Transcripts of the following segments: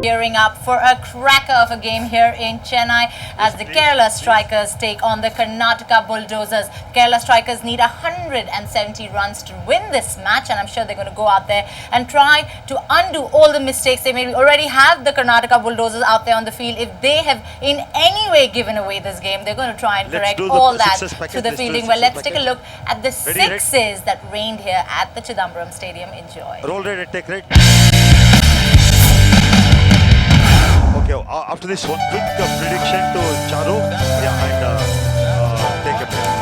Gearing up for a cracker of a game here in Chennai as the Kerala Strikers take on the Karnataka Bulldozers. Kerala Strikers need 170 runs to win this match, and I'm sure they're going to go out there and try to undo all the mistakes. They maybe already have the Karnataka Bulldozers out there on the field. If they have in any way given away this game, they're going to try and correct all that through the fielding. Well, let's take a look at the sixes that reigned here at the Chidambaram Stadium. Enjoy. Roll ready, take right. Okay, after this one quick prediction to Charu, yeah, and take a break.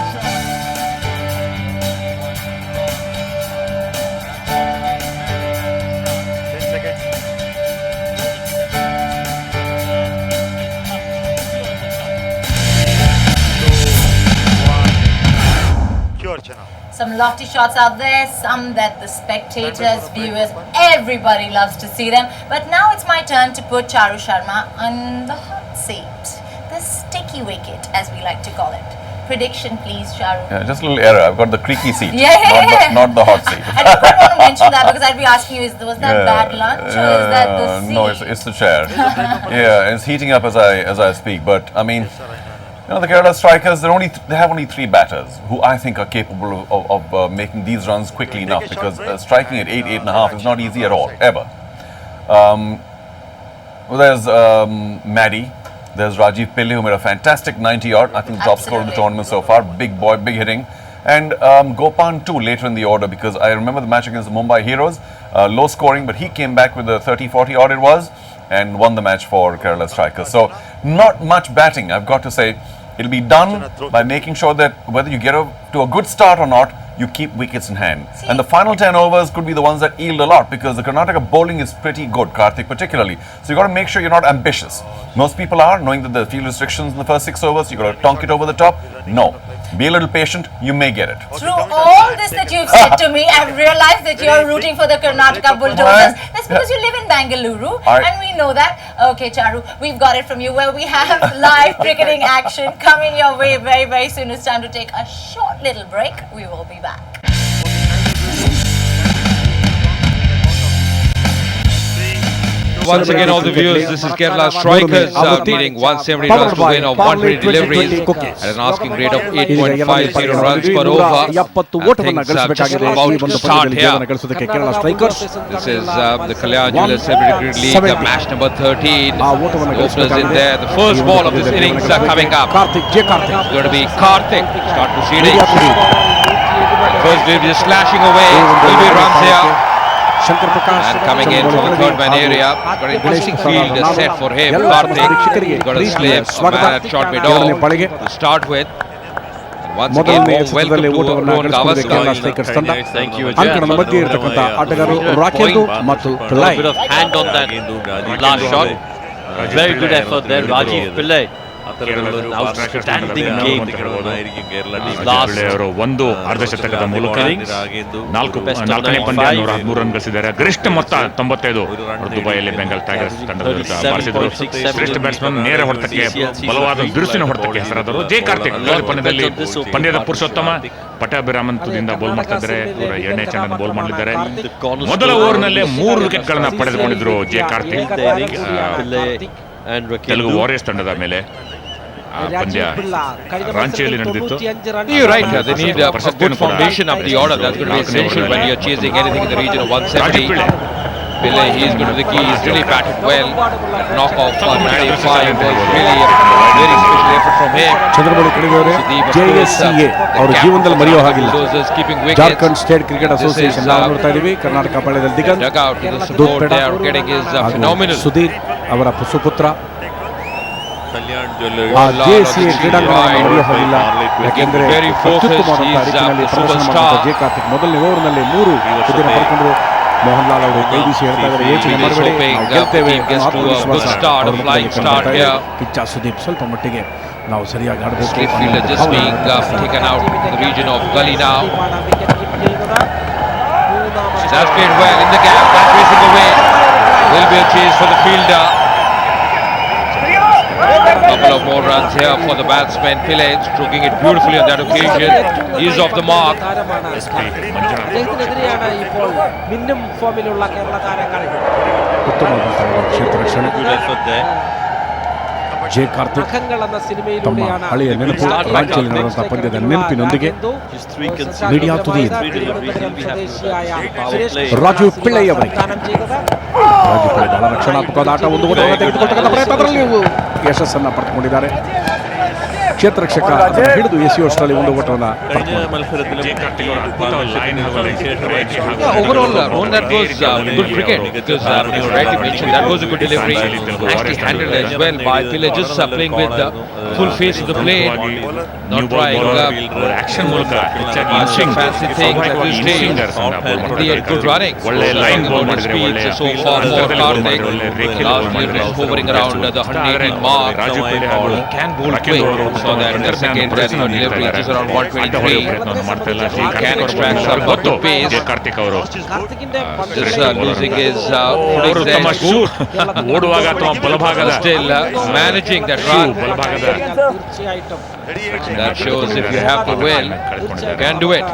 Some lofty shots out there, some that the spectators, viewers, everybody loves to see them. But now it's my turn to put Charu Sharma on the hot seat. The sticky wicket, as we like to call it. Prediction, please, Charu. Yeah, just a little error. I've got the creaky seat, yeah. not the hot seat. I don't want to mention that because I'd be asking you, was that bad lunch or is that the seat? No, it's the chair. Yeah, it's heating up as I speak. But I mean, you know, the Kerala Strikers, they have only 3 batters who I think are capable of making these runs quickly enough, because striking at 8.5 is not easy at all, ever. Well, there's Maddie, there's Rajiv Pillai, who made a fantastic 90-odd, I think top scorer of the tournament so far, big boy, big hitting. And Gopan too later in the order, because I remember the match against the Mumbai Heroes, low scoring, but he came back with a 30-40 odd it was, and won the match for Kerala Strikers. So not much batting, I've got to say. It'll be done by making sure that whether you get to a good start or not, you keep wickets in hand. And the final 10 overs could be the ones that yield a lot, because the Karnataka bowling is pretty good, Karthik particularly. So you've got to make sure you're not ambitious. Most people are, knowing that the field restrictions in the first 6 overs, you've got to tonk it over the top. No. Be a little patient, you may get it. Through all this that you've said to me, I've realized that you're rooting for the Karnataka Bulldozers. That's because you live in Bangalore, and we know that. Okay, Charu, we've got it from you. Well, we have live cricketing action coming your way very, very soon. It's time to take a short little break. We will be back. Once again, all the viewers, this is Kerala Strikers needing 170 runs to win of 120 deliveries at an asking rate of 8.50 runs per over. Things just about to start here. This is the Kalyan Jewellers Celebrity Cricket League, match number 13. The openers in there. The first ball of this innings coming up. It's going to be Karthik. Start proceeding. First wave just slashing away. Will be runs here. And coming in from the third man area, got an interesting field set for him. Karthik got a slip, a man at short mid off to start with. And once again, welcome to Rohan Gavaskar. Thank you, Ajay. A bit of hand on that last shot. Very good effort there, Rajiv Pillai. ಒಂದು ಅರ್ಧಶತಕದ ಮೂಲಕ ನಾಲ್ಕನೇ ಪಂದ್ಯ 113 run ಗಳಿಸಿದ್ದಾರೆ. ಗರಿಷ್ಠ ಮೊತ್ತ 95 ದುಬೈಯಲ್ಲಿ Bengal tigers ತಂಡದ ವಿರುದ್ಧ ಬಾರಿಸಿದರು. ಶ್ರೇಷ್ಠ ಬ್ಯಾಟ್ಸ್ಮನ್ ನೇರ ಹೊಡೆತಕ್ಕೆ ಬಲವಾದ ಬಿರುಸಿನ ಹೊಡೆತಕ್ಕೆ ಹೆಸರಾದರು. ಜೆ ಕಾರ್ತಿಕ್ ಪಂದ್ಯದಲ್ಲಿ ಪಂದ್ಯದ ಪುರುಷೋತ್ತಮ ಪಟ್ಟಾಭಿರಾಮನ್ ತುದಿಯಿಂದ ಬೋಲ್ ಮಾಡ್ತಾ ಇದ್ದಾರೆ. 2ನೇ ಚೆಂಡನ್ನು ಬೋಲ್ ಮಾಡಲಿದ್ದಾರೆ. ಮೊದಲ ಓವರ್ನಲ್ಲೇ 3 ವಿಕೆಟ್ಗಳನ್ನ ಪಡೆದುಕೊಂಡಿದ್ರು ಜೆ ಕಾರ್ತಿಕ್ ತೆಲುಗು ವಾರಿಯರ್ಸ್ ತಂಡದ ಮೇಲೆ. ಪಂದ್ಯ ರಾಂಚಿಯಲ್ಲಿ ನಡೆದಿತ್ತು. You're right. They need a good foundation of the order. That's going to be essential when you're chasing anything in the region of 170. Pillai, he's going to be the key. He's really batted well. That knock off 95 was really a very special effort from him. JSCA ಅವರ ಜೀವನದಲ್ಲಿ ಮರೆಯೋ ಹಾಗಿಲ್ಲ. Keeping wickets. Jharkhand state cricket association ನಾವು ನೋಡ್ತಾ ಇದೀವಿ. Karnataka ಪಾಳ್ಯದಲ್ಲಿ Diganth they are getting is phenomenal. Sudhir ಅವರ ಸುಪುತ್ರ JSCA ಕ್ರೀಡಾಂಗಣವನ್ನು ಮರೆಯೋ ಹಾಗಿಲ್ಲ. ಯಾಕೆಂದ್ರೆ ಅತ್ಯುತ್ತಮವಾದಂತಹ ರೀತಿಯಲ್ಲಿ ಪ್ರದರ್ಶನ ಮಾಡಿದ ಜೆ ಕಾರ್ತಿಕ್ ಮೊದಲನೇ ಓವರ್ನಲ್ಲಿ 3 ವಿಕೆಟ್ ಪಡ್ಕೊಂಡ್ರು. ಮೋಹನ್ ಲಾಲ್ ಅವರು KBC ಹೇಳ್ತಾ ಇದ್ದಾರೆ, ಯೋಚನೆ ಮಾಡಬೇಡಿ, ನಾವು ಗೆಲ್ತೇವೆ ಅನ್ನೋ ಆತ್ಮವಿಶ್ವಾಸ. ಕಿಚ್ಚ ಸುದೀಪ್ ಸ್ವಲ್ಪ ಮಟ್ಟಿಗೆ ನಾವು ಸರಿಯಾಗಿ ಆಡಬೇಕು. Couple of more runs here for the batsman. Pillai stroking it beautifully on that occasion. He is off the mark. ഇപ്പോൾ മിന്നും ഫോമിലുള്ള കേരള താരങ്ങൾ ಉತ್ತಮವಾದಂತಹ ಕ್ಷೇತ್ರ ರಕ್ಷಣೆ. Good effort there. J Karthik ತಮ್ಮ ಹಳೆಯ ನೆನಪು ರಾಜ್ಯದಲ್ಲಿ ನಡೆದಂತಹ ಪಂದ್ಯದ ನೆನಪಿನೊಂದಿಗೆ Just three ಮೀಡಿಯಾ ತುದಿ three deliveries. He'll be happy with that. Power play. Raju Pillai ಅವರಿಗೆ ರಾಜು ಪಿಳ್ಳೈ ಬಹಳ ರಕ್ಷಣಾತ್ಮಕವಾದ ಆಟ, ಒಂದು ಓಟವನ್ನು ತೆಗೆದುಕೊಳ್ತಕ್ಕಂಥ ಪ್ರಯತ್ನದಲ್ಲಿ ಯಶಸ್ಸನ್ನು ಪಡೆದುಕೊಂಡಿದ್ದಾರೆ. ಕ್ಷೇತ್ರ ರಕ್ಷಕ ಹಿಡಿದು ಎಸೆಯುವಷ್ಟರಲ್ಲಿ ಒಂದು ಓಟವನ್ನು കഴിഞ്ഞ മത്സരത്തിലും Overall, Rohan, that was good cricket because you rightly mentioned that was a good delivery. Actually handled as well by Pillai, just playing with the full face of the plate, not trying action ಮೂಲಕ ಹೆಚ್ಚಾಗಿ fancy things at this stage. He had good running. ಒಳ್ಳೆ line ball ಮಾಡಿದ್ರೆ ಒಳ್ಳೆ So far for Karthik, last year is hovering around the 180 mark. He can bowl quick, so that second delivery is around 123. He can extract some good pace. Karthik ಅವರು Just losing his ತಮ್ಮ shoot ಓಡುವಾಗ ಅಥವಾ ಬಲಭಾಗದ still managing that run. ಬಲಭಾಗದ That shows if you have the will, you can do it.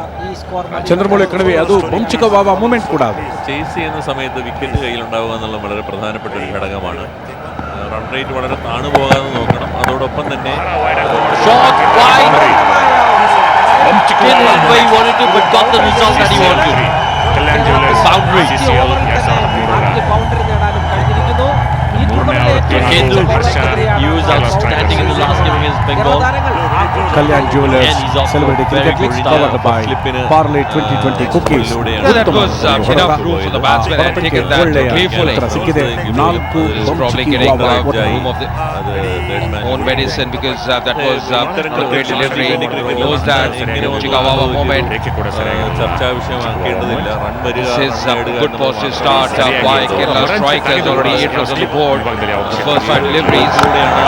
ചന്ദ്രമൗളി കണവി അത് വംശികവാവ movement കൂടാ അത് chase ചെയ്യുന്ന സമയത്ത് വിക്കറ്റ് കയ്യിലുണ്ടാവുക എന്നുള്ള വളരെ പ്രധാനപ്പെട്ട ഒരു ഘടകമാണ്. റൺ റേറ്റ് വളരെ താണു പോകാതെ നോക്കണം. അതോടൊപ്പം തന്നെ Shot wide. didn't have where he wanted to, but got the result that he wanted to. Kalyan jewellers Boundary. CCL 2023 ವರ್ಷ He was outstanding in the last game against Bengal. Kalyan jewellers And he's off to a celebrity very cricket good league start. Powered by Flip in a- Parle 2020 cookies. That was enough room for the batsman and taken that playfully. ಸಿಕ್ಕಿದೆ 4 Probably getting room of the own medicine because that was a great delivery. Knows that Chikawawa moment. ರೇಖೆ ಕೂಡ ಸರಿಯಾಗಿ ചർച്ചാ വിഷയമാക്കേണ്ടതില്ല. Run വരിക, This is a run നേടുക good positive start by Kerala strikers, already 8 runs on the board. The first 5 deliveries. That's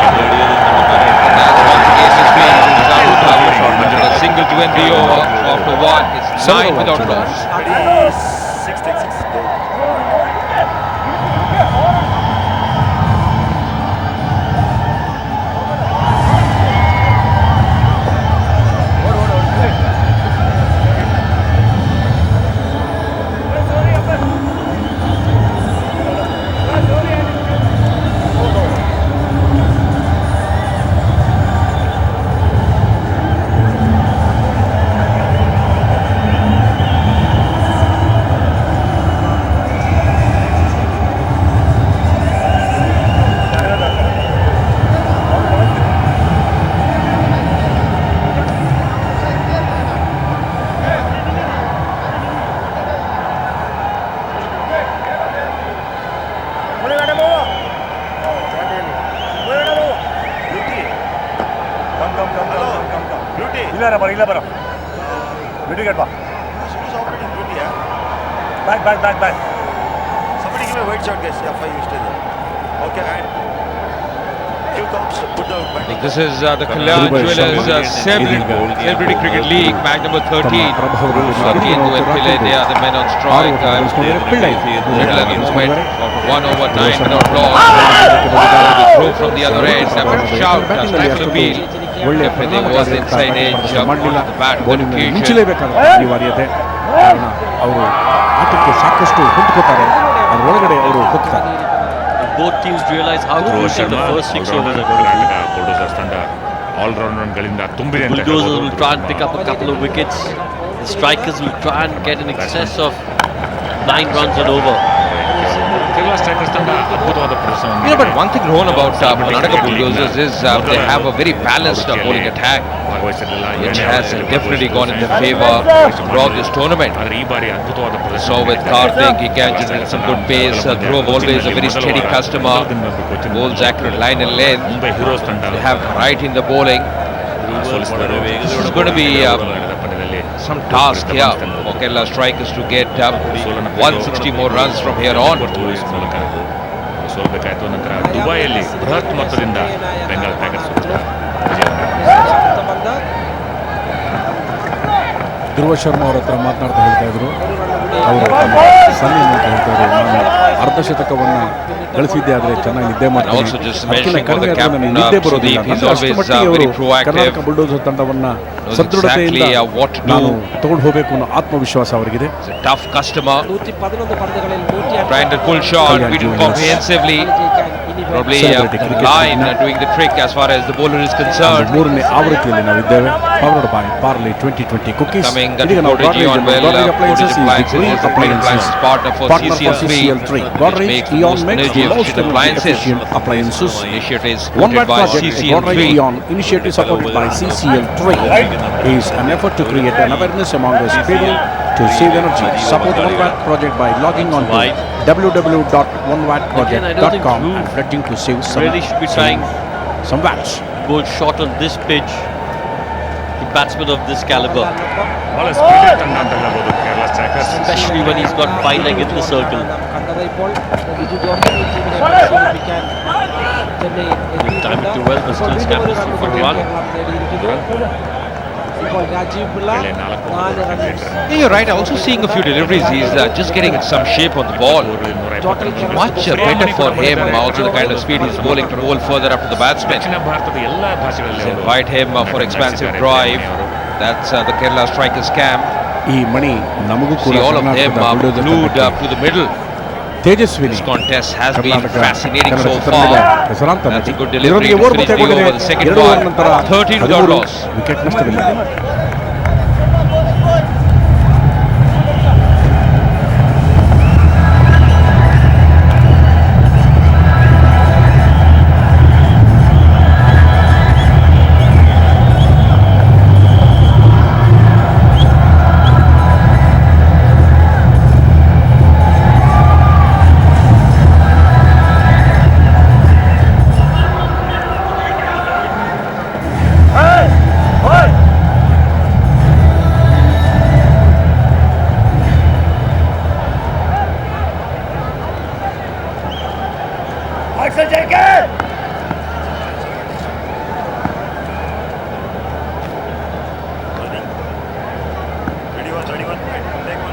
what the case has been. A single to end the over after 1. It's 9 without loss. ಇಲ್ಲ ಬರ beauty get ಬಾ back somebody give me a white shot guys. Yeah, 5 you stay there. Okay, and few counts put the back. This is the Kalyan Jewelers Celebrity Cricket League, match number 13. Keenu and Pillai, they are the men on strike. Middle at the moment, 1 over 9 without loss. Throw from the other end, never shout, strike the field. Everything was inside edge of the bat. ಮಿಂಚಲೇಬೇಕಾದ ಅನಿವಾರ್ಯತೆ, ಕಾರಣ ಅವರು ಆಟಕ್ಕೆ ಸಾಕಷ್ಟು ಹೊಂದ್ಕೋತಾರೆ, ಅದರೊಳಗಡೆ ಅವರು ಹೋಗ್ತಾರೆ. Both teams realize how crucial the first 6 overs are going to be. Bulldozers ತಂಡ ಆಲ್ರೌಂಡರ್ಗಳಿಂದ ತುಂಬಿದೆ ಅಂತ Bulldozers will try and pick up a couple of wickets. The strikers will try and get in excess of 9 runs and over. Kerala strikers ತಂಡ ಅದ್ಭುತವಾದ ಪ್ರದರ್ಶನ. But one thing known about Karnataka Bulldozers is they have a very balanced bowling attack, which has definitely gone in their favor throughout this tournament. ಆದರೆ ಈ ಬಾರಿ ಅದ್ಭುತವಾದ ಪ್ರದರ್ಶನ. So with Karthik, he can generate some good pace. Dhruv always a very steady customer, bowls accurate line and length. Mumbai heroes ತಂಡ They have right in the bowling. This is going to be some task here for Kerala strikers to get 160 more runs from here on. ಸೋಲ್ಬೇಕಾಯ್ತು. ನಂತರ ದುಬೈಯಲ್ಲಿ ಬೃಹತ್ ಮೊತ್ತದಿಂದ Bengal tigers ಧ್ರುವ ಶರ್ಮಾ ಅವರ ಹತ್ರ ಮಾತನಾಡ್ತಾ ಹೇಳ್ತಾ ಇದ್ರು, ಅವರು ಸನ್ನಿ ಅಂತ ಹೇಳ್ತಾ ಇದ್ರು, ನಾನು ಅರ್ಧ ಶತಕವನ್ನು ಗಳಿಸಿದ್ದೆ, ಆದರೆ ಚೆನ್ನಾಗಿ ನಿದ್ದೆ ಮಾಡ್ತೀನಿ, ನಿದ್ದೆ ಬರೋದಿಲ್ಲ. ಅಷ್ಟು ಮಟ್ಟಿಗೆ ಅವರು ಕರ್ನಾಟಕ ಬುಲ್ಡೋಸರ್ ತಂಡವನ್ನು ಸದೃಢತೆಯಿಂದ ನಾನು ತಗೊಂಡು ಹೋಗಬೇಕು ಅನ್ನೋ ಆತ್ಮವಿಶ್ವಾಸ ಅವರಿಗಿದೆ. Tough customer. Trying to pull shot, beaten comprehensively. Probably line doing the trick as far as the bowler is concerned. ಮೂರನೇ ಆವೃತ್ತಿಯಲ್ಲಿ ನಾವು ಇದ್ದೇವೆ. Powered by Parley 2020 cookies. Coming at Godrej on well, Godrej appliances partner for CCL3. Godrej Eon makes energy most efficient appliances. appliances. Initiatives One supported Watt by project, Godrej CCL3. Eon, initiative supported by CCL3, is an effort to create an awareness among us people to save energy. Support One Watt project by logging on to www.onewattproject.com and pledging to save some watts. Bold shot on this pitch. The batsman of this caliber, ಬಹಳ speed ತಂಡ ಅಂತ ಹೇಳ್ಬೋದು Kerala strikers. especially when he's got fine leg in the circle. Time to well, but still scamper for one. Yeah, you're right. Also seeing a few deliveries. He's just getting some shape on the ball. Much better for him. Also the kind of speed he's bowling to bowl further up to the batsman. ದಕ್ಷಿಣ ಭಾರತದ ಎಲ್ಲ ಭಾಷೆಗಳಲ್ಲಿ ಅವರು Invite him for expansive drive. That's the Kerala strikers camp. ಈ ಮಣಿ ನಮಗೂ ಕೂಡ See all of them ಕರ್ನಾಟಕದ bulldozer glued ತಂಡಕ್ಕೆ up to the middle. Tejaswini This contest has been Karnataka fascinating Kannada so ಚಿತ್ರರಂಗದ far. ಹೆಸರಾಂತ That's ನಟಿ. a good delivery ಇದರೊಂದಿಗೆ to over finish the ಪೂರ್ತಿಯಾಗಿದೆ. over. The second 2 over ball, ನಂತರ 13 without 13 loss. ವಿಕೆಟ್ ನಷ್ಟವಿಲ್ಲ.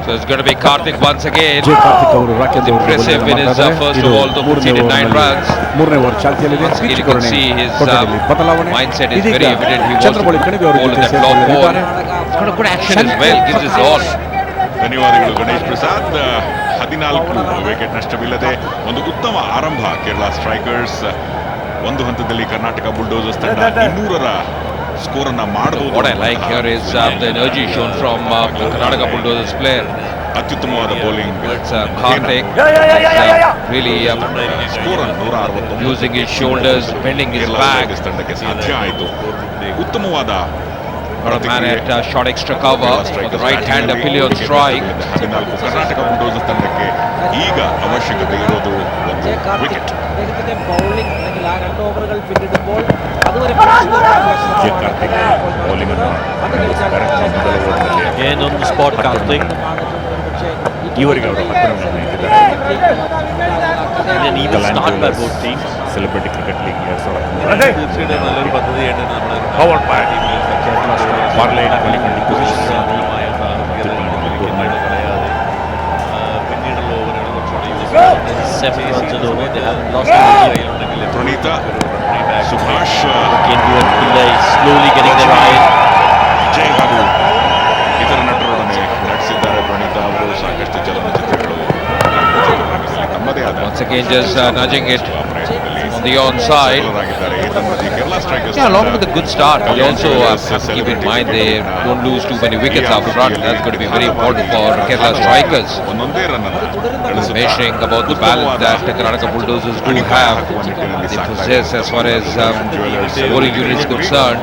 So it's going to be Karthik once again. J Karthik ಅವರು ರಾಕೇಂದ್ರ ಅವರು Impressive in his first of all, though conceded 9 runs. ಮೂರನೇ over ಚಾಲ್ತಿಯಲ್ಲಿದೆ. Once again, you can ವೀಕ್ಷಕರೇ, see his ಕೊಠಡಿಯಲ್ಲಿ ಬದಲಾವಣೆ. mindset is ಇದೀಗ very evident. He wants Chandramouli ಕಣಿವೆ ಅವರ to bowl ಜೊತೆ that long ball. ಸೇರ್ಪಡೆಯಾಗಿದ್ದಾರೆ. He's got a good action as well. Gives his all. ಧನ್ಯವಾದಗಳು ಗಣೇಶ್ ಪ್ರಸಾದ್. 14 ವಿಕೆಟ್ ನಷ್ಟವಿಲ್ಲದೆ ಒಂದು ಉತ್ತಮ ಆರಂಭ ಕೇರಳ ಸ್ಟ್ರೈಕರ್ಸ್. ಒಂದು ಹಂತದಲ್ಲಿ ಕರ್ನಾಟಕ ಬುಲ್ಡೋಸರ್ಸ್ ತಂಡ 200ರ ಸ್ಕೋರ್ ಅನ್ನ ಮಾಡಬಹುದು. What I like here is the energy shown from the Karnataka Bulldozers player. ಅತ್ಯುತ್ತಮವಾದ bowling. It's Karthik. Really score 169 using his shoulders, bending his back. ತಂಡಕ್ಕೆ ಸಾಧ್ಯ ಆಯಿತು. ಉತ್ತಮವಾದ Got a man at short extra cover for the right hand pillion strike. 14 Karnataka bulldozers ತಂಡಕ್ಕೆ ಈಗ ಅವಶ್ಯಕತೆ ಇರೋದು ಒಂದು wicket. Again on the spot, Karthik. ಈವರೆಗೆ ಅವರು 10 ರನ್ ಇಟ್ಟಿದ್ದಾರೆ. And an even start by both teams. Celebrity cricket league 2013 തീർച്ചയായിട്ടും നല്ലൊരു പദ്ധതിയായിട്ട് നമ്മൾ Powered by Parley 2020 cookies. പിന്നീടുള്ള ഓവറുകൾ കുറച്ചുകൂടി 7 runs and over. They haven't lost a wicket. ಪ್ರಣೀತ Subhash Into a delay, slowly getting their eye. Vijay ಹಾಗೂ ಇತರ ನಟರೊಡನೆ ನಟಿಸಿದ್ದಾರೆ. ಪ್ರಣೀತ ಅವರು ಸಾಕಷ್ಟು ಚಲನಚಿತ್ರಗಳು ತಮ್ಮದೇ ಆದ Once again just nudging it on the onside. Yeah, along with a good start, we also have to keep in mind they don't lose too many wickets up front. That's going to be very important for Kerala strikers. ಒಂದೊಂದೇ run Mentioning about the balance that the Karnataka Bulldozers do have, they possess as far as bowling unit is concerned.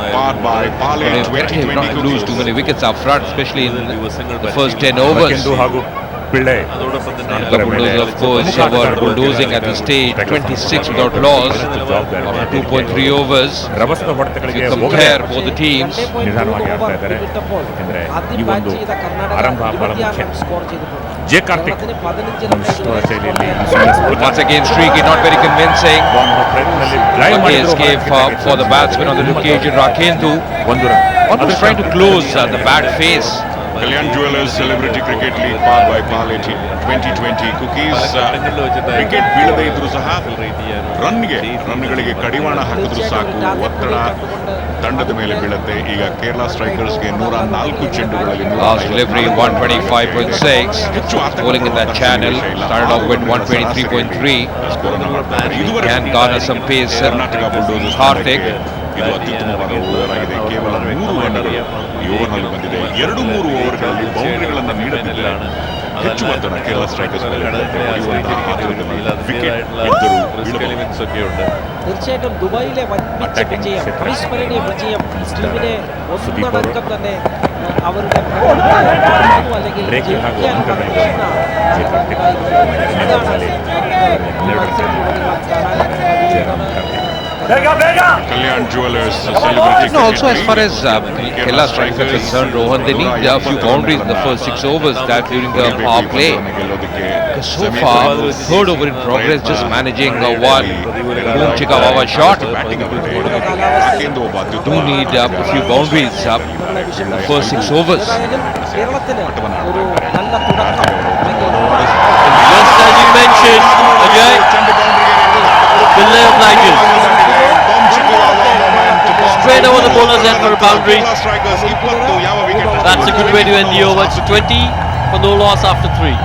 They not lose too many wickets up front, especially in the first 10 overs. Pillai The Bulldozers, of course, were bulldozing at this stage, 26 without loss after 2.3 overs. ರಭಸದ If ಹೊಡೆತಗಳಿಗೆ you compare both the teams, ನಿಧಾನವಾಗಿ ಆಡ್ತಾ ಇದ್ದಾರೆ. ಯಾಕಂದ್ರೆ ಈ ಒಂದು ಆರಂಭ ಬಹಳ ಮುಖ್ಯ. J Karthik ವಿಶಿಷ್ಟವಾದ ಶೈಲಿಯಲ್ಲಿ once again streaking, not very convincing. Okay, escape for the batsman on the occasion, Rakhendu. ಒಂದು run Almost trying to close the bad face Kalyan Jewelers Celebrity Cricket League Par by Par 2020 Cookies wicket ಬೀಳದೇ ಇದ್ರೂ ಸಹ ರನ್ಗಳಿಗೆ ಕಡಿವಾಣ ಹಾಕಿದ್ರು ಸಾಕು, ಒತ್ತಡ ತಂಡದ ಮೇಲೆ ಬೀಳುತ್ತೆ. ಈಗ Kerala ಸ್ಟ್ರೈಕರ್ಸ್ಗೆ 104 ಚೆಂಡುಗಳಲ್ಲಿ Last delivery 125.6. Bowling in that channel started off with 123.3. Can garner some pace. Karnataka bulldozers Karthik. ಇದು ಅತ್ಯುತ್ತಮವಾದ ಓವರ್ ಆಗಿದೆ. ಕೇವಲ 3 ರನ್ಗಳು ಈ ಓವರ್ನಲ್ಲಿ ಬಂದಿದೆ. 2-3 ಓವರ್ಗಳಲ್ಲಿ ಬೌಂಡ್ರಿಗಳನ್ನು ನೀಡದಿದ್ದರೆ ಹೆಚ್ಚು ಒತ್ತಡ ಕೇರಳ ಸ್ಟ್ರೈಕರ್ಸ್ ಮೇಲೆ ವಿಕೆಟ್ ಇದ್ದರೂ തീർച്ചയായിട്ടും ദുബായിലെ വൻപിച്ച വിജയം, അവിസ്മരണീയ വിജയം ടീമിനെ ഒന്നടങ്കം തന്നെ അവരുടെ അല്ലെങ്കിൽ ജയിക്കാൻ കഴിയുന്ന Kalyan Jewelers Celebrity No, also as far as Kerala strikers are concerned, Rohan, they need a few boundaries in the first 6 overs that during the power play. Because so far, third over in progress, just managing one boom chika wawa shot. Do need a few boundaries in the first 6 overs. കേരളത്തിന് ഒരു നല്ല തുടക്കം. Just as you mentioned, Ajay, Pillai obliges. Straight over the bowler's end for a boundary. That's a good way to end the over. It's 20 for no loss after 3.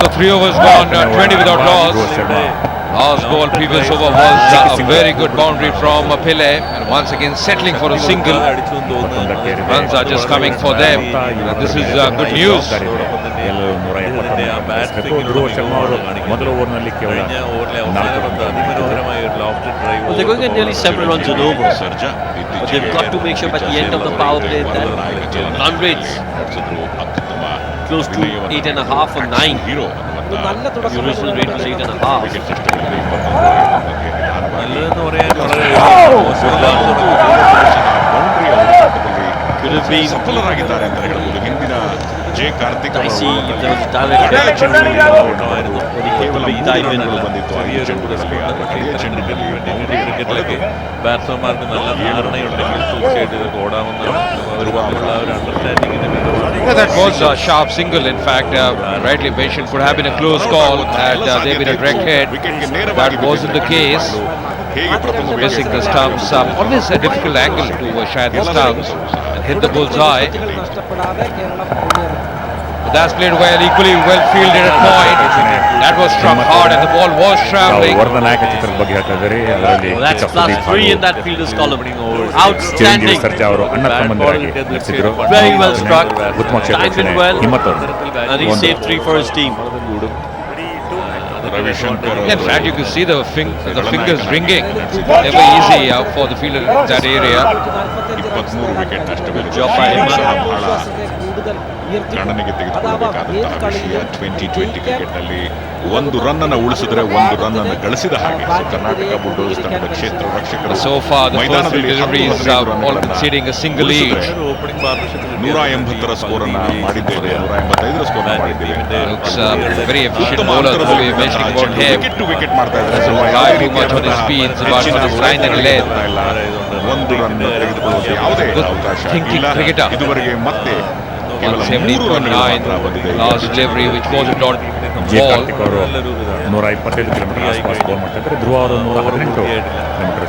So 3 overs gone, 20 without loss. Last ball, previous over was a very good boundary from Pillai, and once again settling for a single. Runs are just coming for them. And this is good news. Well, they're going at nearly 7 runs an over. But they've got to make sure by the end of the power play that run rates close to 8.5 or 9. ഒരു നല്ല The തുടക്കം. original rate was 8.5. Could have been ಸಫಲರಾಗಿದ್ದಾರೆ ಅಂತ ಹೇಳ್ಬೋದು. ಹಿಂದಿನ J Karthik dicey if there was a direct ಕೇವಲ dive in. ಬಂದಿತ್ತು 5 ಚೆಂಡುಗಳಲ್ಲಿ. ಅದೇ ಚೆಂಡಿನಲ್ಲಿ ബാറ്റ്സ്മാൻമാർക്ക് നല്ല ധാരണയുണ്ടെങ്കിൽ തീർച്ചയായിട്ടും ഇതൊക്കെ ഓടാവുന്നതാണ്. ഒരു തമ്മിലുള്ള ഒരു അണ്ടർസ്റ്റാൻഡിങ്ങിന്റെ Yeah, that was a sharp single. In fact, rightly mentioned, could have been a close call had they been a direct hit. That wasn't the case. Missing the stumps, always a difficult angle to shine the stumps and hit the bullseye. നഷ്ടപ്പെടാതെ Keralam മുന്നേറും. But that's played well, equally well fielded at point. That was struck hard and the ball was travelling. Well, that's plus 3 in that fielder's column. Outstanding. Very well struck. Timed it well. And he saved 3 for his team. In fact, you can see the fingers ringing. Never easy for the fielder in that area. 23 wicket ನಷ್ಟವಿದೆ. Job by him. കൂടുതൽ ഉയർത്തി ಗಣನೆಗೆ ತೆಗೆದುಕೊಳ್ಳಬೇಕಾದಂತಹ ವಿಷಯ 2020 ಕ್ರಿಕೆಟ್ನಲ್ಲಿ 1 run ಅನ್ನು ಉಳಿಸಿದ್ರೆ 1 run ಅನ್ನು ಗಳಿಸಿದ ಹಾಗೆ. ಕರ್ನಾಟಕ ಬುಲ್ಡೋಸರ್ಸ್ ತಂಡದ ಕ್ಷೇತ್ರ ರಕ್ಷಕರ So far, the first 3 deliveries all conceding a single each. 180ರ ಸ್ಕೋರ್ ಅನ್ನು ಮಾಡಿದ್ದೇವೆ, 185ರ ಸ್ಕೋರ್ ಮಾಡಿದ್ದೇವೆ. Looks very efficient bowler, the way you're mentioning about him. Wicket to wicket ಮಾಡ್ತಾ ಇದ್ದಾರೆ. Rely too much on his speeds, but on his line and length. 1 run ತೆಗೆದುಕೊಳ್ಳುವ ಯಾವುದೇ ಅವಕಾಶ ಇಲ್ಲ. ಇದುವರೆಗೆ ಮತ್ತೆ ಕೇವಲ 3 ರನ್ಗಳು ಮಾತ್ರ ಬಂದಿದೆ. Last delivery, which was a dot ball. 125 kilometre ಆಸ್ಪಾಸ್ ಗೋಲ್ ಮಾಡ್ತಾ ಇದ್ದಾರೆ. ಧ್ರುವ ಅವರು 118 kilometre.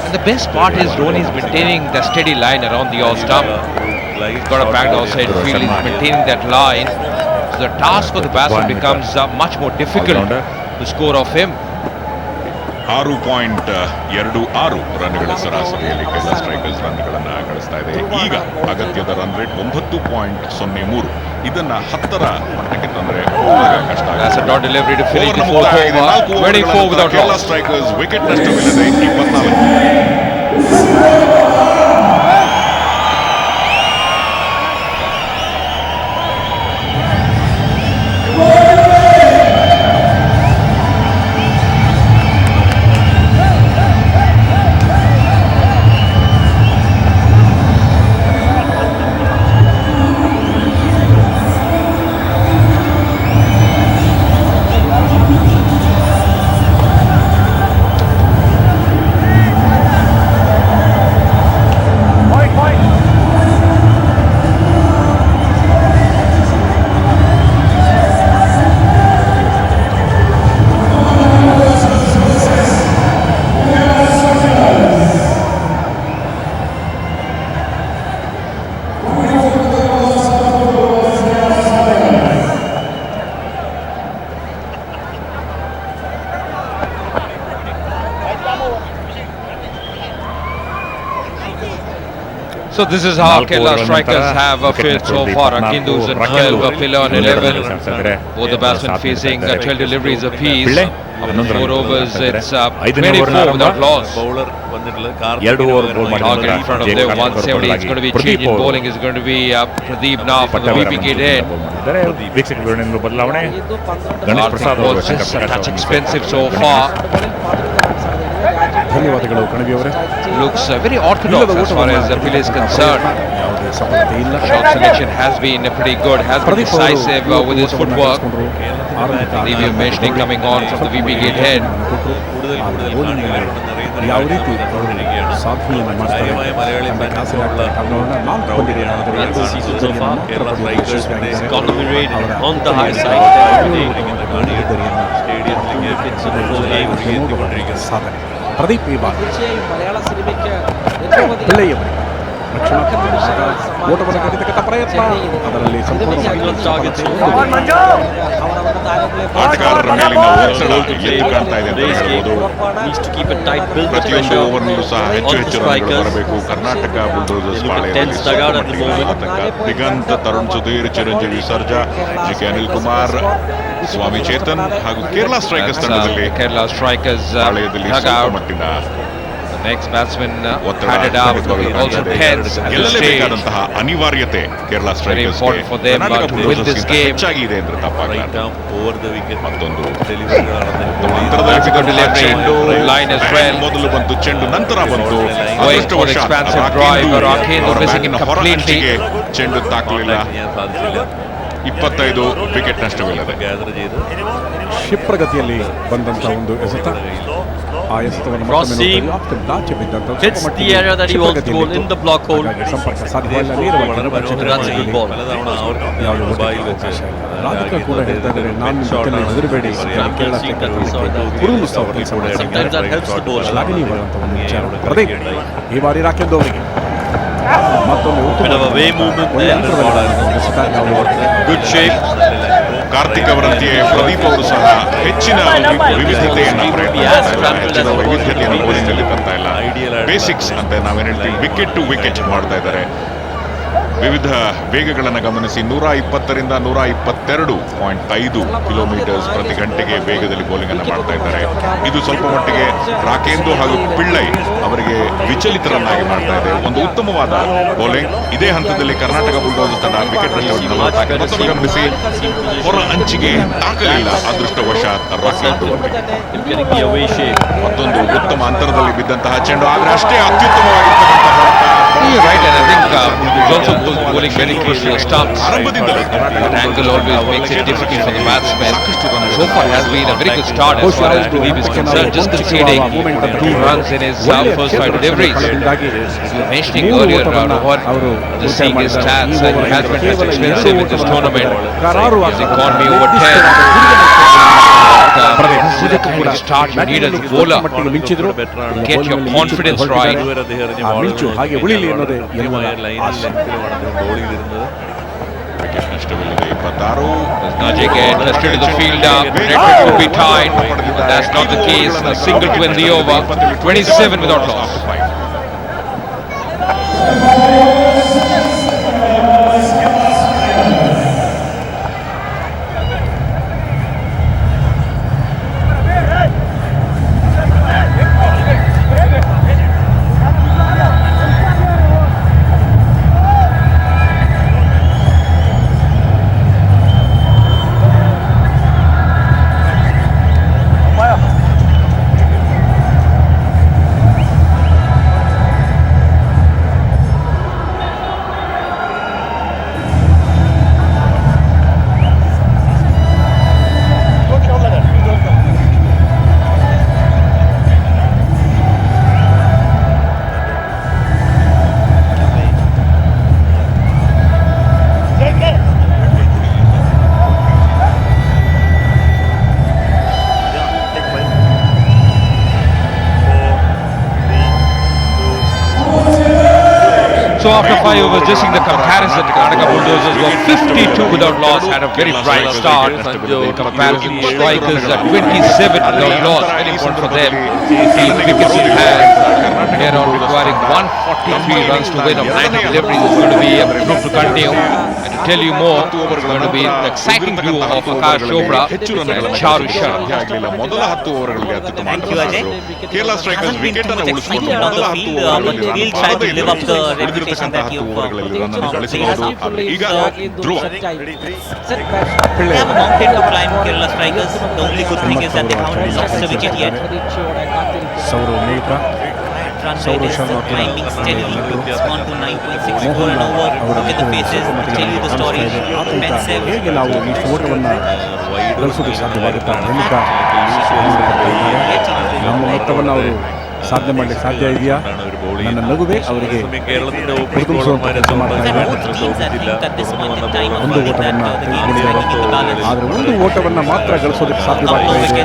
And the best part is Dhoni is maintaining the steady line around the off stump. He's got a backed outside field, he's maintaining that line. So the task for the batsman becomes much more difficult to score off him. 6.26 ರನ್ಗಳ ಸರಾಸರಿಯಲ್ಲಿ Kerala strikers ರನ್ಗಳನ್ನು ಗಳಿಸ್ತಾ ಇದೆ. ಈಗ ಅಗತ್ಯದ run rate 9.03. ಇದನ್ನ 10ರ ಮಟ್ಟಕ್ಕೆ ತಂದ್ರೆ ಕಷ್ಟ. Kerala Strikers wicket ನಷ್ಟವಿಲ್ಲದೆ 24. So this is how Kerala strikers have fared so far. Akindu's in 12, Pillai on 11. Both the batsmen facing 12 deliveries apiece. After 4 overs, it's 24 without loss. Target in front of them, 170. It's going to be change in bowling. Is going to be Pradeep now from the VP gate end. Was just a touch expensive so far. ಧನ್ಯವಾದಗಳು ಕಣವಿ ಅವರೇ. Looks very orthodox as far as Pillai is concerned. Shot selection has been pretty good, has been decisive with his footwork. Maybe a mentioning coming on from the VP gate head. ಯಾವ ರೀತಿ ಸಾಧನೆಯನ್ನು ಮಾಡ್ತಾರೆ. ಸಾಧನೆ ಪ್ರದೀಪ್ ಈ ಬಾರಿ ಮಲಯಾಳ ಸಿನಿಮಾಕ್ಕೆ ಪಿಳ್ಳೈಯವರಿಗೆ ಓಟವನ್ನು ಕಟ್ಟಿತಕ್ಕಂಥ ಪ್ರಯತ್ನ ಅದರಲ್ಲಿ ಆಟಗಾರರ ಮೇಲಿನ ಒತ್ತಡ ಎದ್ದು ಕಾಣ್ತಾ ಇದೆ ಅಂತ ಹೇಳ್ಬೋದು. ಪ್ರತಿಯೊಂದು ಓವರ್ನಲ್ಲೂ ಸಹ ಹೆಚ್ಚು ರನ್ಗಳು ಬರಬೇಕು. ಕರ್ನಾಟಕ ಬುಲ್ಡೋಸರ್ಸ್ ದಿಗಂತ್, ತರುಣ್ ಸುಧೀರ್, ಚಿರಂಜೀವಿ ಸರ್ಜಾ, ಜಿಕೆ ಅನಿಲ್ ಕುಮಾರ್, ಸ್ವಾಮಿ ಚೇತನ್ ಹಾಗೂ ಕೇರಳ ಸ್ಟ್ರೈಕರ್ಸ್ ತಂಡದಲ್ಲಿ Kerala strikers ಮಟ್ಟಿನ next batsman handed up also tense at the stage. ಅನಿವಾರ್ಯತೆ Kerala strikers for them to win this game. ಹೆಚ್ಚಾಗಿದೆ ಅಂದ್ರೆ ತಪ್ಪಾಗಲ್ಲ. ಮತ್ತೊಂದು line as well. ಮೊದಲು ಬಂತು ಚೆಂಡು, ನಂತರ ಬಂತು expansive drive. Rakendu missing it completely. ಚೆಂಡು ತಾಕಲಿಲ್ಲ. 25 ವಿಕೆಟ್ ನಷ್ಟವಿಲ್ಲದೆ ಕ್ಷಿಪ್ರಗತಿಯಲ್ಲಿ ಬಂದಂತ ಒಂದು ಎಸೆತ. ಆ ಎಸೆತವನ್ನು hits the area that he wants to goal in the block hole. ಸಂಪರ್ಕ ಸಾಧ್ಯವಿಲ್ಲ. ನೇರವಾಗಿ ರಾಧಿಕಾ ಕೂಡ ಹೇಳ್ತಾ ಇದ್ದಾರೆ, ನಾನು ಜೊತೆಯಲ್ಲಿ ಹೆದರಬೇಡಿ, Kerala Sometimes that helps the bowler. ವಿಚಾರ. ಪ್ರದೀಪ್ ಈ ಬಾರಿ ರಾಕೆಂದು ಅವರಿಗೆ ಮತ್ತೊಂದು Bit of a way movement there. Good shape. Karthik ಅವರಂತೆಯೇ Pradeep ಅವರು ಸಹ ಹೆಚ್ಚಿನ ವಿವಿಧತೆಯನ್ನು ಬೌಲಿಂಗ್ನಲ್ಲಿ ತರ್ತಾ ಇಲ್ಲ. ಬೇಸಿಕ್ಸ್ ಅಂತ ನಾವೇನು ಹೇಳ್ತೀವಿ, ವಿಕೆಟ್ ಟು ವಿಕೆಟ್ ಮಾಡ್ತಾ ಇದ್ದಾರೆ. ವಿವಿಧ ವೇಗಗಳನ್ನು ಗಮನಿಸಿ 120ರಿಂದ 122.5 ಕಿಲೋಮೀಟರ್ಸ್ ಪ್ರತಿ ಗಂಟೆಗೆ ವೇಗದಲ್ಲಿ ಬೌಲಿಂಗ್ ಅನ್ನು ಮಾಡ್ತಾ ಇದ್ದಾರೆ. ಇದು ಸ್ವಲ್ಪ ಮಟ್ಟಿಗೆ ರಾಕೇಂದು ಹಾಗೂ ಪಿಳ್ಳೈ ಅವರಿಗೆ ವಿಚಲಿತರನ್ನಾಗಿ ಮಾಡ್ತಾ ಇದೆ. ಒಂದು ಉತ್ತಮವಾದ ಬೌಲಿಂಗ್. ಇದೇ ಹಂತದಲ್ಲಿ ಕರ್ನಾಟಕ ಬುಲ್ಡೋಸರ್ಸ್ ತಂಡ ವಿಕೆಟ್ ನಷ್ಟವನ್ನು ಗಮನಿಸಿ ಹೊರ ಅಂಚಿಗೆ ತಾಕಲಿಲ್ಲ. ಅದೃಷ್ಟವಶಾತ್ ರಾಕೇಂದು ಮತ್ತೊಂದು ಉತ್ತಮ ಅಂತರದಲ್ಲಿ ಬಿದ್ದಂತಹ ಚೆಂಡು, ಆದರೆ ಅಷ್ಟೇ ಅತ್ಯುತ್ತಮವಾಗಿರ್ತಕ್ಕಂತಹ Right, and I think he's also bowling very close to the stumps. That angle always makes it difficult for the batsmen. So far has been a very good start as far as Pradeep is concerned, just conceding 2 runs in his first 5 deliveries. You were mentioning earlier, Rohan, just seeing his stats, he has been touch expensive in this tournament. His economy over 10. This is the kind of start you need as a bowler. Get your confidence right. ಹಾಗೆ ಉಳಿಲಿ ಅನ್ನೋದೇ wicket ನಷ್ಟವಿಲ್ಲದೆ 26. Again, straight to the fielder. Record to be tied. But that's not the case. A single to end the over. 27 without loss. So after 5 overs, just seeing the comparison, the Karnataka Bulldozers were 52 without loss, had a very bright start. In comparison, Strikers at 27 without loss, very important for them. 8 wickets in hand. Here on requiring 143 runs to win of 90 deliveries. It's going to be a proof to continue. And to tell you more, it's going to be an exciting duo of Akash Chopra and Charu Sharma. ಮೊದಲ 10 ಓವರ್ಗಳಲ್ಲಿ ಅತ್ಯುತ್ತಮ Kerala Strikers wicket ಅನ್ನು ಉಳಿಸಿಕೊಂಡು ಮೊದಲ 10 ಓವರ್ಗಳಲ್ಲಿ ಈಗ ಧ್ರುವ They have a mountain to climb, Kerala Strikers. The only good thing is that they haven't lost a wicket yet. Run rate is climbing steadily. It's gone to 9.64 and over. Look at the faces. Tell you the story. Pensive. ನಮ್ಮ ಮೊತ್ತವನ್ನು ಅವರು ಸಾಧನೆ ಮಾಡಲಿಕ್ಕೆ ಸಾಧ್ಯ ಇದೆಯಾ? ನನ್ನ ನಗುವೆ ಅವರಿಗೆ ಪ್ರತಿನಿಧಿಸುವಂಥ ಕೆಲಸ ಮಾಡ್ತಾ ಇದೆ. ಒಂದು ಓಟವನ್ನು ತೆಗೆದುಕೊಂಡಿದ್ದಾರೆ, ಆದರೆ ಒಂದು ಓಟವನ್ನು ಮಾತ್ರ ಗಳಿಸೋದಕ್ಕೆ ಸಾಧ್ಯವಾಗ್ತಾ ಇದೆ.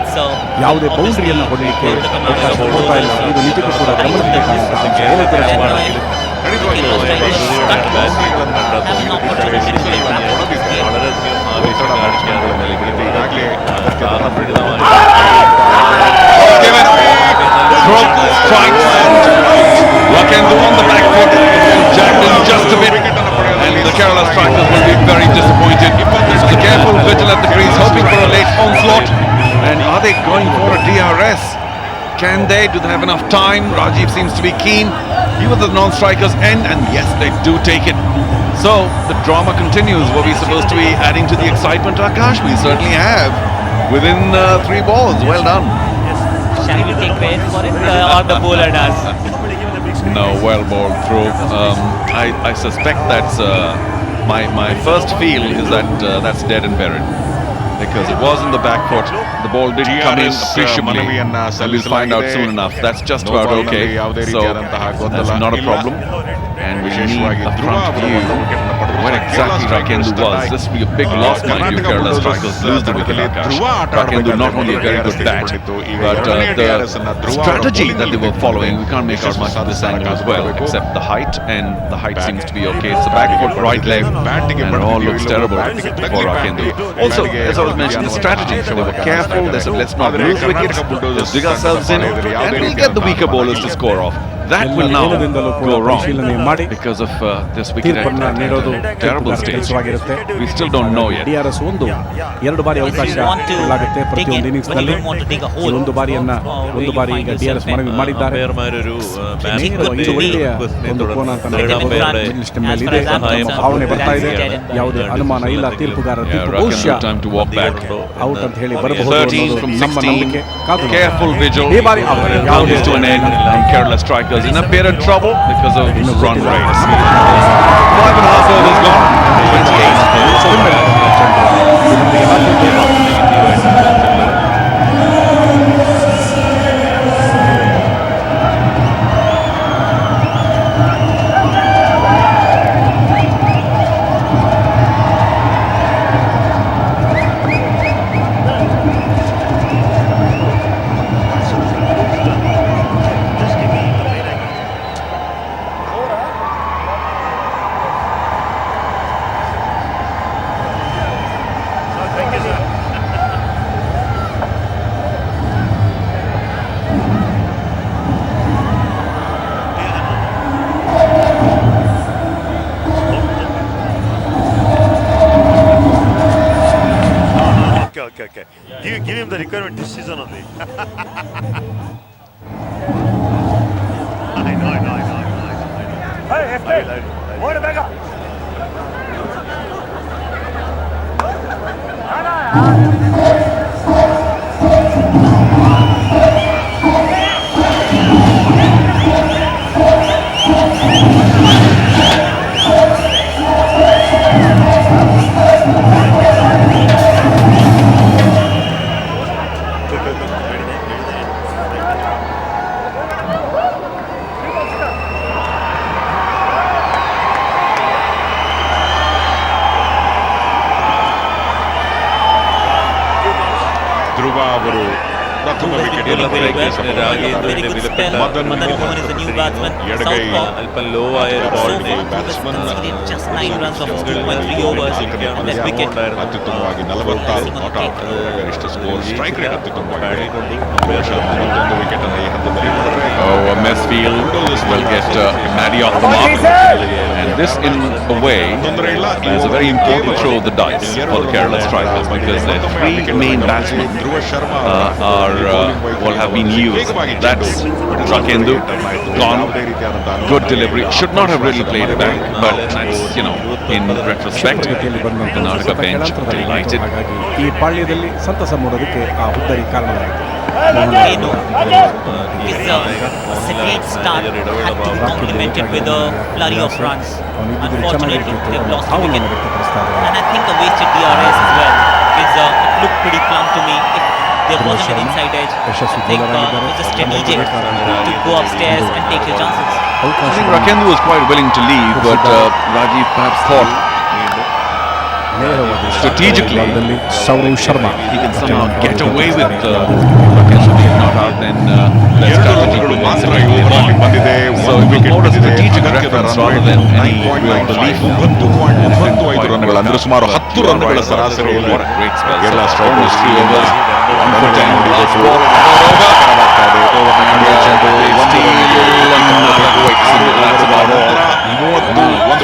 ಯಾವುದೇ ಬೌಂಡ್ರಿಯನ್ನು ಹೊಡೆಯಲಿಕ್ಕೆ ಅವಕಾಶ ಕೊಡ್ತಾ ಇಲ್ಲ. ಇದು ನಿಜಕ್ಕೂ ಕೂಡ ಗಮನಿಸಬೇಕಾದಂತಹ ಅಂಶ. ಏನಂತ Strikes Rakendu on the back foot, jagged in just a bit, and the Kerala Strikers will be very disappointed. So the careful vigil at the crease, hoping for a late onslaught. And are they going for a DRS? Can they? Do they have enough time? Rajiv seems to be keen. Even the non-strikers end, and yes, they do take it. So the drama continues. Were we supposed to be adding to the excitement, Akash? We certainly have. Within 3 balls, well done. Shall we take credit for it or the bowler does? No, well bowled through. I suspect that's my first feel is that that's dead and buried, because it was in the back foot. The ball did come in appreciably, and we'll find out soon enough. That's just about okay. So that's not a problem. And we need a front view where exactly Rakendu was. This will be a big loss, mind you. Kerala Strikers lose the wicket. Rakendu not only a very good bat, but the strategy that they were following, we can't make out much of this angle as well, except the height, and the height seems to be okay. It's the back foot, right leg, and it all looks terrible for Rakendu. Also, as I was mentioning, the strategy, they were careful. They said, let's not lose wickets, let's dig ourselves in, and we'll get the weaker bowlers to score off. That will now go wrong because of this wicket at terrible stage. We still don't know yet. DRS 2 ಬಾರಿ ಅವಕಾಶ ಕೊಡಲಾಗುತ್ತೆ ಪ್ರತಿಯೊಂದು ಇನ್ನಿಂಗ್ಸ್ನಲ್ಲಿ. ಒಂದು ಬಾರಿ ಈಗ DRS ಮನವಿ ಮಾಡಿದ್ದಾರೆ. ಇದು ಒಳ್ಳೆಯ ಒಂದು ಕೋನ ಅಂತ ಇದೆ. ಭಾವನೆ ಬರ್ತಾ ಇದೆ. ಯಾವುದೇ ಅನುಮಾನ ಇಲ್ಲ. ತೀರ್ಪುಗಾರರ ತೀರ್ಪು ಬಹುಶಃ ಔಟ್ ಅಂತ ಹೇಳಿ ಬರಬಹುದು. ನಮ್ಮ ನಂಬಿಕೆ. Careful vigil. ಈ ಬಾರಿ ಯಾವುದೇ to an end, and Kerala Strikers in a bit of trouble because of run rates. 5.5 overs gone. 28. the requirement this season only. I know. Hey, what back up? ಧ್ರುವ ಅವರು ಪ್ರಥಮ wicket Very good spell. Madan Mohan is the new batsman. Southpaw. ಅಲ್ಪ ಲೋ ಆಯಿರ ball Batsman conceded just 9 runs of 2.3 overs. That wicket. ಅತ್ಯುತ್ತಮವಾಗಿ 46 not out ಗರಿಷ್ಠ score strike rate ಅತ್ಯುತ್ತಮವಾಗಿ ಮತ್ತೊಂದು wicket ಅನ್ನು ಈ ಹಂತದಲ್ಲಿ Mesfield will get Maddie off the mark, and this in a way is a very important throw of the dice for the Kerala strikers, because their three main batsmen have been used. That's Rakendu, gone, good delivery, should not have really played it back, but that's, in retrospect, Karnataka bench delighted. ಈ ಪಾಳ್ಯದಲ್ಲಿ ಸಂತಸ ಮೂಡೋದಕ್ಕೆ ಆ ಹುದ್ದರಿ ಕಾರಣವಾಯಿತು. His great start had to be complemented with a flurry of runs. Unfortunately, they've lost the wicket, and I think a wasted DRS as well. It looked pretty plumb to me. If there wasn't an inside edge, I think it was a strategic to go upstairs and take your chances. I think Rakendu was quite willing to leave, but Rajiv perhaps thought strategically Sourav Sharma he can somehow get away with Rakendu being not out, then their strategy could possibly live on. So it was more a strategic reference rather than any real belief. 9.95 ರನ್ಗಳು ಅಂದ್ರೆ ಸುಮಾರು 10 ರನ್ಗಳ ಸರಾಸರಿಯಲ್ಲಿ ಎಲ್ಲ strikers 3 overs, 1 for 10 last ball,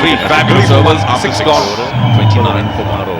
three fabulous overs, 6 gone, 29 for Maro.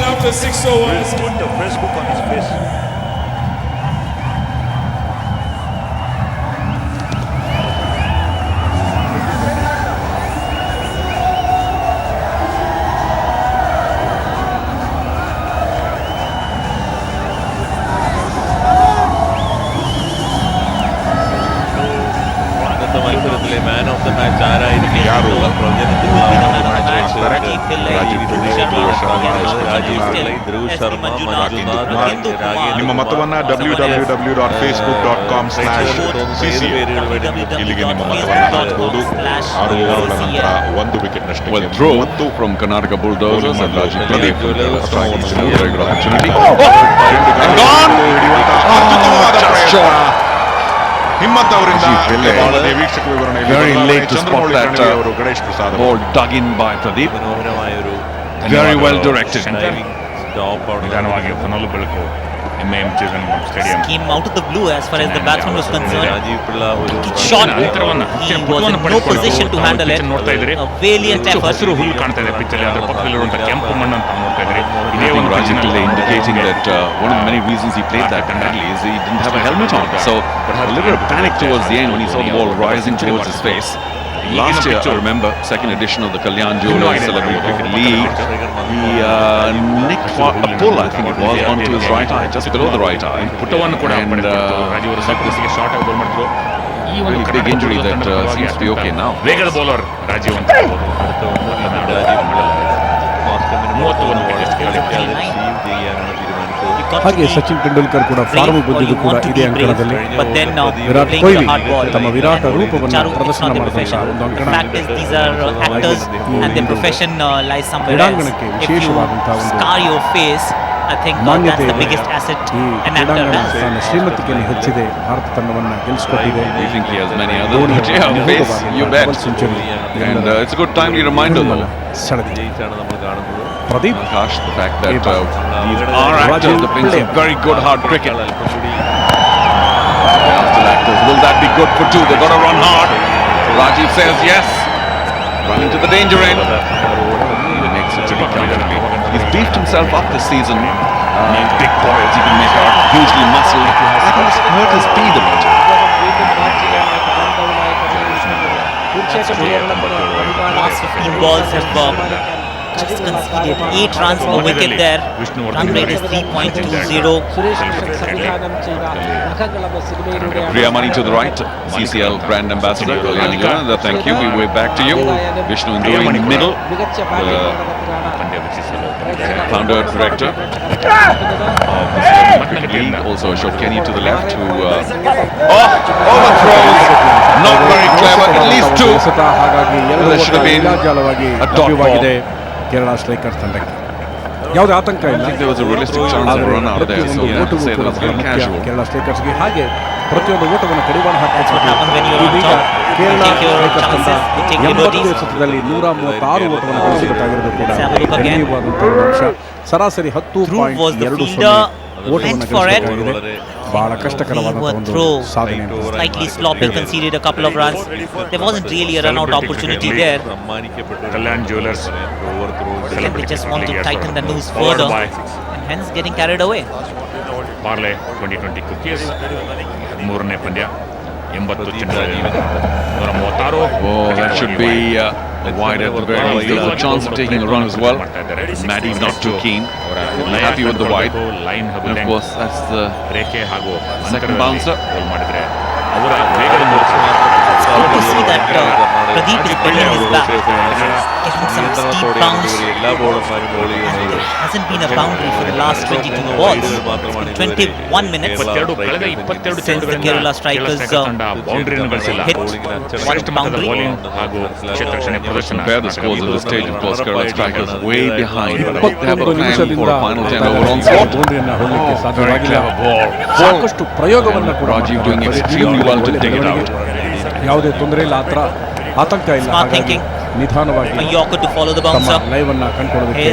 After 6 overs. Put the Facebook on his face. മത്സരത്തിലെ man of the match ആരായിരിക്കും? ನಿಮ್ಮ ಮತವನ್ನ www.facebook.com/CCL ಇಲ್ಲಿಗೆ ನಿಮ್ಮ ಮತವನ್ನು ಹಾಕಬಹುದು. 6 ಓವರ್ಗಳ ನಂತರ 1 ವಿಕೆಟ್ ನಷ್ಟಕ್ಕೆ Well throw from Karnataka Bulldozers and Rajiv Pillai striking a very good opportunity. Himmat ಅವರಿಂದ ವೀಕ್ಷಕ ವಿವರಣೆಯಲ್ಲಿ very late to spot that ball dug in by Pradeep. Very well directed. ನಿಧಾನವಾಗಿ ಹೊನಲು ಬೆಳಕು MAM stadium Came out of the blue as far as the batsman was concerned. It shot. He was in no position to handle it. A valiant effort. ಹಸಿರು ಹುಲ್ಲು ಕಾಣ್ತಾ ಇದೆ pitch ಅಲ್ಲಿ, ಅದರ ಪಕ್ಕದಲ್ಲಿರುವಂತಹ ಕೆಂಪು ಮಣ್ಣು ಅಂತ ನೋಡ್ತಾ ಇದ್ರಿ. I think Rajiv Pillai indicating that one of the many reasons he played that badly is he didn't have a helmet on. So a little bit of panic towards the end when he saw the ball rising towards his face. Last year, I remember, second edition of the Kalyan Jewelers Celebrity Cricket League, he nicked a pull, I think it was, onto his right eye, just below the right eye. ಪುಟವನ್ನು ಕೂಡ And short ಆಗಿ ಗೋಲ್ ಮಾಡಿದ್ರು. ಈ ಒಂದು really big injury that seems to be okay now. ವೇಗದ bowler Rajiv ಅಂತ ಹೇಳ್ಬೋದು. 31 wicket ಹಾಗೆ ಸಚಿನ್ ತೆಂಡೂಲ್ಕರ್ ಕೂಡ ಫಾರ್ಮ್ ಬಂದಿದ್ದು ಕೂಡ ಇದೇ ಅಂಕಣದಲ್ಲಿ. ವಿರಾಟ್ ಕೊಹ್ಲಿ ತಮ್ಮ ವಿರಾಟ ರೂಪವನ್ನು ಪ್ರದರ್ಶನ ಮಾಡಿದಂತಹ ಒಂದು ಅಂಕಣ. ಕ್ರೀಡಾಂಗಣಕ್ಕೆ ವಿಶೇಷವಾದಂತಹ ಒಂದು ಮಾನ್ಯತೆ ತನ್ನ ಶ್ರೀಮಂತಿಕೆಯನ್ನು ಹೆಚ್ಚಿದೆ. ಭಾರತ ತಂಡವನ್ನು ಗೆಲ್ಲಿಸಿಕೊಟ್ಟಿದೆ. Pradeep very good hard cricket. Will that be good for two? They've got to run hard. Rajiv says yes. Running to the danger end. He makes it pretty comfortably. He's beefed himself up this season. Big boy as he can make out. Hugely muscled. I think he's hurt his speed a bit. Last 15 balls have just conceded 8 runs per wicket there. Run rate is 3.20. Priya Mani to the right. CCL brand ambassador. Thank you. We wave back to you. Vishnu Induri in the middle. Founder director. Cricket League. Also Ashok Kenny to the left. Who overthrows. Not very clever. At least two. There should have been a dot ball. Kerala strikers ತಂಡಕ್ಕೆ ಯಾವುದೇ ಆತಂಕ ಇಲ್ಲ. ಕೇರಳ ಸ್ಟ್ರೈಕರ್ಸ್ಗೆ ಹಾಗೆ ಪ್ರತಿಯೊಂದು ಓಟವನ್ನು ಕಡಿವಾಣ ಹಾಕಿ Kerala strikers ತಂಡ 80 ಎಸೆತದಲ್ಲಿ 136 ಓಟವನ್ನು ಗಳಿಸಬೇಕಾಗಿರೋದು ಕೂಡ ಗಣನೀಯವಾದಂತಹ ಅಂಶ. ಸರಾಸರಿ 10.20 ಓಟವನ್ನು ಗಳಿಸಬೇಕಾಗಿದೆ. ಬಹಳ ಕಷ್ಟಕರವಾದಂತಹ ಒಂದು ಸಾಧನೆ. Slightly sloppy, conceded a couple of runs. There wasn't really a run out opportunity there. Kalyan Jewelers. They just want to tighten the noose further and hence getting carried away. Parle 2020 cookies. ಮೂರನೇ ಪಂದ್ಯ 80 ಚೆಂಡುಗಳಲ್ಲಿ 136. Oh, that should be wide at the very least. There's a chance of taking a run as well. Maddie's not too keen. Happy with the wide. And of course, that's the second bouncer. You can see that Pradeep is bending his back, getting some steep bounce. Hasn't been a boundary for the last 22 balls. It's been 21 minutes since the Kerala strikers hit one boundary. Compare the scores at this stage, of course, Kerala strikers way behind. But they have a plan for a final 10 over onslaught. Very clever ball. ಸಾಕಷ್ಟು ಪ್ರಯೋಗವನ್ನು ಕೂಡ Rajiv doing extremely well to dig it out. ಯಾವುದೇ ತೊಂದರೆ ಇಲ್ಲ, ಆತಂಕ ಇಲ್ಲ. ಹಾಗಾಗಿ ನಿಧಾನವಾಗಿ ತಮ್ಮ ಲೈವ್ ಅನ್ನ ಕಂಡುಕೊಳ್ಳೋದಕ್ಕೆ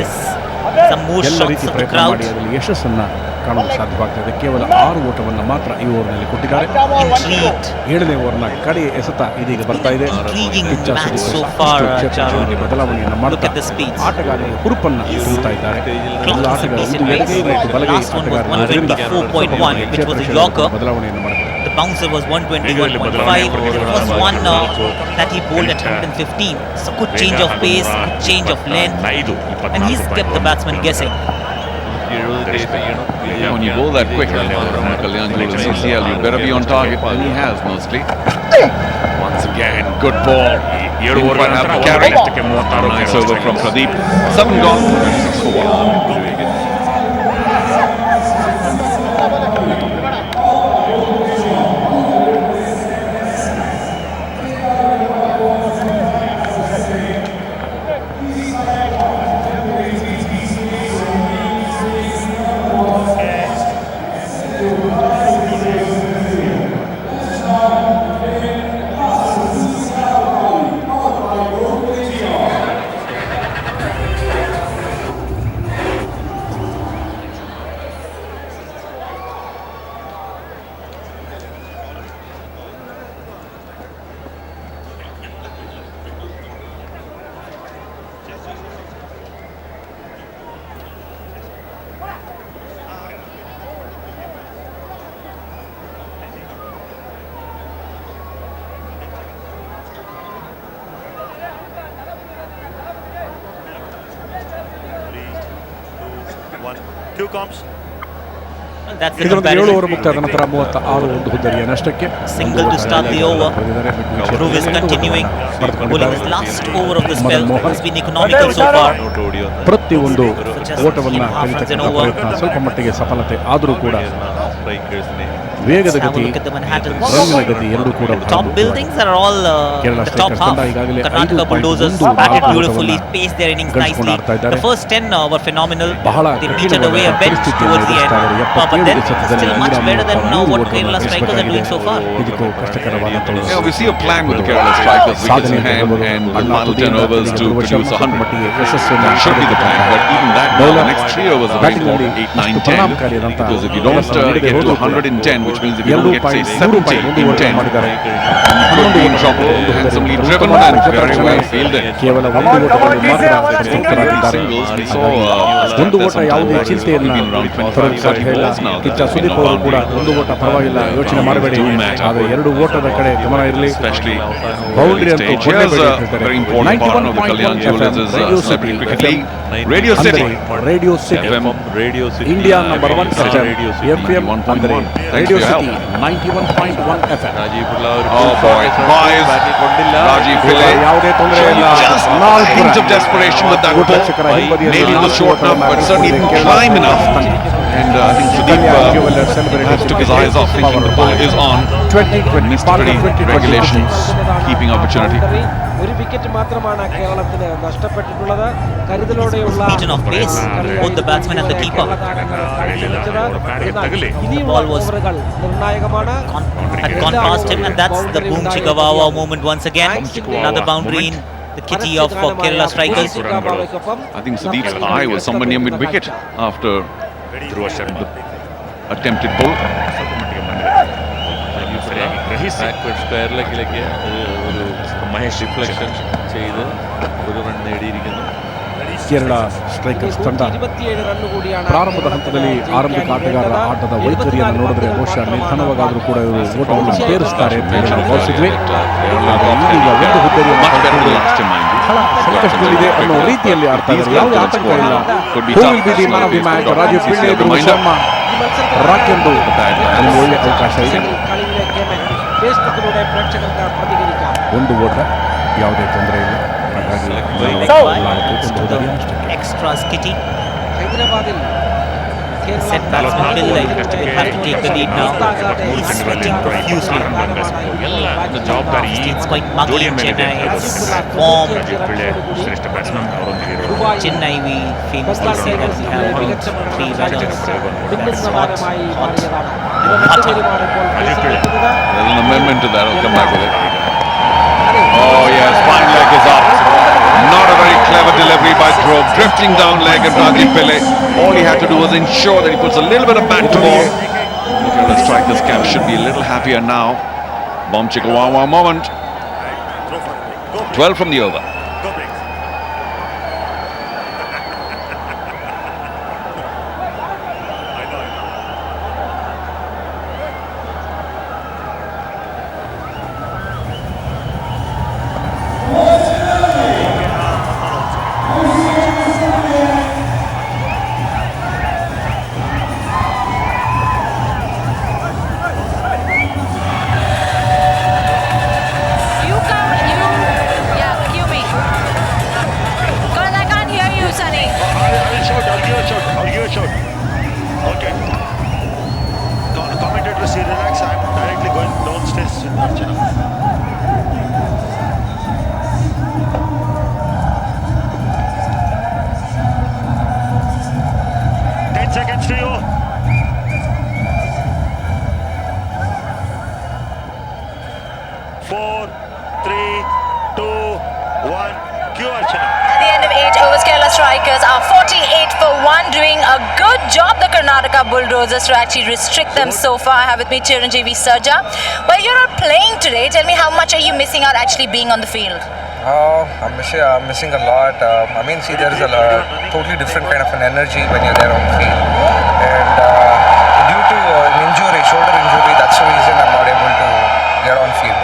ಎಲ್ಲ ರೀತಿ ಪ್ರಯತ್ನ ಮಾಡಿ ಅದರಲ್ಲಿ ಯಶಸ್ಸನ್ನು ಕಾಣಲು ಸಾಧ್ಯವಾಗ್ತದೆ. ಕೇವಲ 6 ಓಟವನ್ನು ಮಾತ್ರ ಈ ಓವರ್ನಲ್ಲಿ ಕೊಟ್ಟಿದ್ದಾರೆ. 7ನೇ ಓವರ್ನ ಕಡೆ ಎಸೆತ ಇದೀಗ ಬರ್ತಾ ಇದೆ. ಕ್ಷೇತ್ರದಲ್ಲಿ ಬದಲಾವಣೆಯನ್ನು ಮಾಡುತ್ತಾ ಆಟಗಾರರ ಹುರುಪನ್ನು ತುಂಬುತ್ತಾ ಇದ್ದಾರೆ. ಎಲ್ಲ ಆಟಗಾರರು ಎಡಗೈ ಮತ್ತು ಬಲಗೈ ಆಟಗಾರರಿಂದ ಬದಲಾವಣೆಯನ್ನು ಮಾಡುತ್ತಾರೆ. The bouncer was 121.5. It was one that he bowled at 115. It's a good change of pace, good change of length, and he's kept the batsman guessing. When you bowl that quick, Kalyan Jewelers CCL, you better be on target, and he has mostly. Once again, good ball. Didn't quite have the carry. Nice over from Pradeep. 7 gone. 6 for 1. That's the ಇದರೊಂದಿಗೆ 7 comparison. Over ಮುಕ್ತಾಯದ ನಂತರ 36 ಒಂದು ಹುದ್ದರಿಯ ನಷ್ಟಕ್ಕೆ Single to start the over. Dhruv is continuing. Bowling his last over of the spell. Has been economical so far. ಪ್ರತಿಯೊಂದು ಓಟವನ್ನು ಕಲಿತಕ್ಕಂಥ ಪ್ರಯತ್ನ ಸ್ವಲ್ಪ ಮಟ್ಟಿಗೆ ಸಫಲತೆ ಆದರೂ ಕೂಡ ವೇಗದ Have a ಗತಿ look at the Manhattan. ರಂಗಿನ ಗತಿ ಎರಡೂ ಕೂಡ The top buildings are all Kerala the top Strikers half. ತಂಡ ಈಗಾಗಲೇ Karnataka 5.1 Bulldozers batted beautifully, paced their innings nicely. ಆಡ್ತಾ ಇದ್ದಾರೆ. The first 10 were phenomenal. ಬಹಳ They petered away a bit towards the end. But then still much better than what Kerala Strikers are doing so far. ಇದಕ್ಕೂ ಕಷ್ಟಕರವಾದಂಥ Yeah, we see a plan with the Kerala Strikers, wickets in hand and the final 10 overs to produce 100. ಮಟ್ಟಿಗೆ ಯಶಸ್ಸನ್ನು That should be the plan, but even that now, the next 3 overs are very important, 8, 9, 10, because if you don't get to 100 in 10, which means if you don't get, say, 70 in 10, you could be in trouble, handsomely driven and very well fielded. ಕೇವಲ ಒಂದು ಓಟದಲ್ಲಿ ಮಾತ್ರ ಸಂತೃಪ್ತರಾಗಿದ್ದಾರೆ. Singles, we saw ಒಂದು ಓಟ ಯಾವುದೇ ಚಿಂತೆಯನ್ನ ತರಲು ಸಾಧ್ಯ ಇಲ್ಲ. ಕಿಚ್ಚ ಸುದೀಪ್ ಅವರು ಕೂಡ ಒಂದು ಓಟ ಪರವಾಗಿಲ್ಲ, ಯೋಚನೆ ಮಾಡಬೇಡಿ, ಆದರೆ ಎರಡು ಓಟದ ಕಡೆ ಗಮನ ಇರಲಿ. Especially ಬೌಂಡ್ರಿ ಅಂತೂ here's a very important partner of the Kalyan Jewelers is Celebrity Cricket League, Radio City. Radio city Radio City. India number 1 Radio City. FM ಅಂದರೆ radio city 91.1 FM. Rajeev Pillai ഒരു Oh boy, boys, ബാറ്റിൽ കൊണ്ടില്ല. Rajiv Pillai ಯಾವುದೇ ತೊಂದರೆ ಇಲ್ಲ. just a ನಾಲ್ಕು hint of run. desperation with that good ball. ರಕ್ಷಕರ ಹಿಂಬದಿಯಲ್ಲಿ Maybe it was ನಾಲ್ಕು short ಓಟದ enough, but match certainly didn't Kerala climb enough. ತಂಡ. And I think Sudeep has took his eyes off, thinking the ball is on. 2020 Missed pretty regulations, keeping opportunity. ഒരു wicket മാത്രമാണ് കേരളത്തിന് നഷ്ടപ്പെട്ടിട്ടുള്ളത്. കരുതലോടെയുള്ള Beaten off pace, both the batsman and the keeper. ഇനിയുള്ള ഓവറുകൾ നിർണായകമാണ്. Had gone past him, and that's the boom chikawawa moment once again. Another boundary in the kitty of Kerala Strikers. I think Sudeep's eye was somewhere near mid-wicket after the attempted pull. Backward square ലെഗിലേക്ക് ഒരു reflection ചെയ്ത് ഒരു run നേടിയിരിക്കുന്നു. Kerala strikers ತಂಡ 27 run ಕೂಡಿയാണ് ಪ್ರಾರಂಭದ ಹಂತದಲ್ಲಿ ಆರಂಭಿಕ ಆಟಗಾರರ ಆಟದ ವೈಖರಿಯನ್ನು ನೋಡಿದ್ರೆ ಬಹುಶಃ ನಿಧಾನವಾಗಾದರೂ ಕೂಡ ಇವರು ಓಟವನ್ನು ಸೇರಿಸ್ತಾರೆ ಅಂತ ಹೇಳಿ ನಾವು ಭಾವಿಸಿದ್ವಿ. ಇದೀಗ ಒಂದು ಹುದ್ದೆಯನ್ನು Much better than last time, mind you. ಬಹಳ ಸಂಕಷ್ಟದಲ್ಲಿದೆ ಅನ್ನೋ ರೀತಿಯಲ್ಲಿ ಆಡ್ತಾ ಇದ್ದಾರೆ. ಯಾವುದೇ ಆತಂಕ ಇಲ್ಲ. Who will be the man of the match? Rajiv Pillai, ಧ್ರುವ ಶರ್ಮಾ, ರಾಕೆಂದು ಅಲ್ಲಿ ಒಳ್ಳೆ ಅವಕಾಶ ಇದೆ. ಫೇಸ್ಬುಕ್ನೂടെ ಪ್ರೇಕ್ಷಕರಿಗೆ ಪ್ರತಿಕ್ರಿಯಿക്കാം. ಒಂದು ಓಟ, ಯಾವುದೇ ತೊಂದರೆ ಇಲ್ಲ. Extras kitty. ഹൈദരാബാദിൽ Set batsman Pillai will have to take the lead now. He's sweating profusely. ಜವಾಬ್ದಾರಿ It's quite muggy in Chennai. It's warm. ಶ್ರೇಷ್ಠ ಬ್ಯಾಟ್ಸ್ಮನ್ ಅವರೊಂದಿಗೆ Chennai, we famously say that we have three weathers. That's hot, hot, hotter. There's an amendment to that. I'll come back with it. Oh yes, fine leg is up. Not a very clever delivery by Dhruv. Drifting down leg and Rajiv Pillai. All he had to do was ensure that he puts a little bit of bat to ball. The Strikers camp should be a little happier now. Bomb Chikawawa moment. 12 from the over. Seconds to you. 4, 3, 2, 1. Cue Archana. At the end of 8 overs, Kerala Strikers are 48 for 1, doing a good job, the Karnataka Bulldozers, to actually restrict them so far. I have with me Chiranjeevi Sarja. Well, you're not playing today. Tell me, how much are you missing out actually being on the field? I'm missing a lot. See, there is a totally different kind of an energy when you're there on the field. And due to an injury, shoulder injury, that's the reason I'm not able to get on field.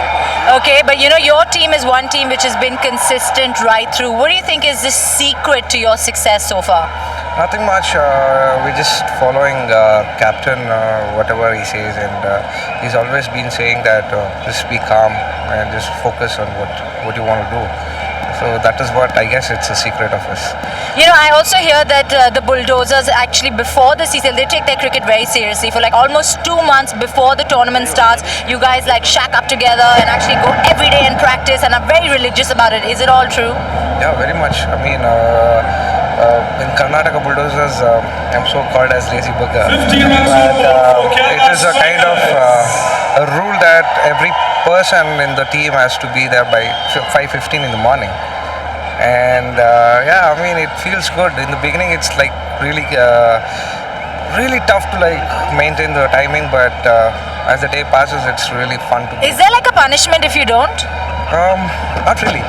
Okay, but you know, your team is one team which has been consistent right through. What do you think is the secret to your success so far? Nothing much. We're just following captain, whatever he says, and he's always been saying that just be calm and just focus on what you want to do. So that is what I guess it's a secret of us. You know, I also hear that the Bulldozers actually before the CCL, they take their cricket very seriously. For like almost 2 months before the tournament starts, you guys like shack up together and actually go every day and practice and are very religious about it. Is it all true? Yeah, very much. I mean, in Karnataka Bulldozers, I'm so called as lazy bugger. But it is a kind of a rule that every person in the team has to be there by 5:15 in the morning. And yeah, I mean, it feels good. In the beginning, it's like really tough to like maintain the timing, but as the day passes, it's really fun to. Is there like a punishment if you don't? Not really.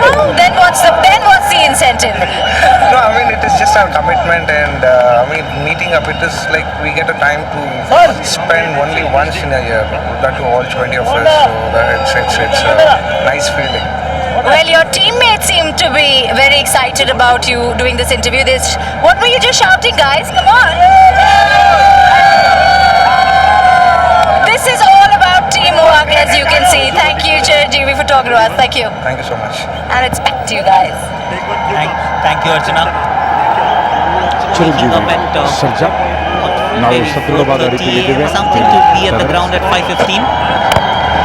No, then what's the incentive? No, I mean, it is just our commitment, and I mean, meeting up, it is like we get a time to spend only once in a year, that to all 20 of us, so it's a nice feeling. Well, your teammates seem to be very excited about you doing this interview. What were you just shouting, guys? Come on! This is all about teamwork, as you can see. Thank you, Chiranjeevi, for talking to us. Thank you. Thank you so much. And it's back to you guys. Thank you, Archana. Chiranjeevi Sarja ನಾವು ಸದೃಢವಾದ ರೀತಿಯಲ್ಲಿದ್ದೇವೆ. Something to be at the ground at 5:15.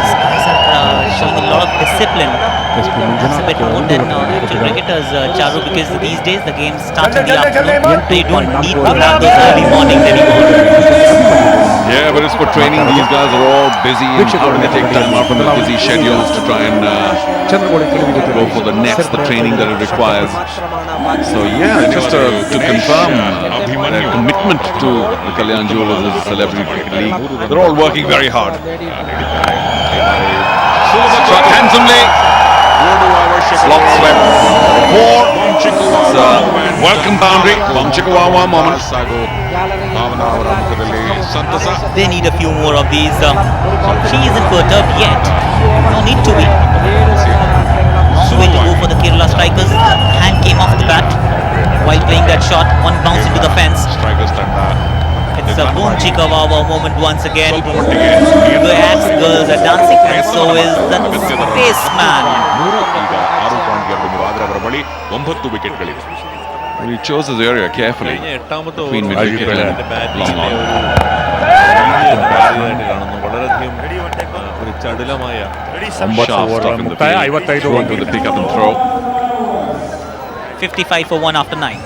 These guys are showing a lot of discipline. It's a bit more than actual cricketers, Charu, because these days the games start in the afternoon. They don't need to have those early mornings anymore. Yeah, but it's for training. These guys are all busy. And how do they take time out from their busy schedules to try and go for the training that it requires? So yeah, just to confirm their commitment to the Kalyan Jewellers as a celebrity cricket league. They're all working very hard. Struck handsomely. Slot swept. 4. It's a welcome boundary. Bamchikawawa moment. They need a few more of these. She isn't perturbed yet. No need to be. Long way to go for the Kerala strikers. Hand came off the bat while playing that shot. One bounce into the fence. It's a boom chika wawa moment once again. The axe girls are dancing, and so is the spaceman. He chose his area carefully between mid-wicket and long on. Sharp stuff in the field. Going to the pick up and throw. 55 for 1 after 9.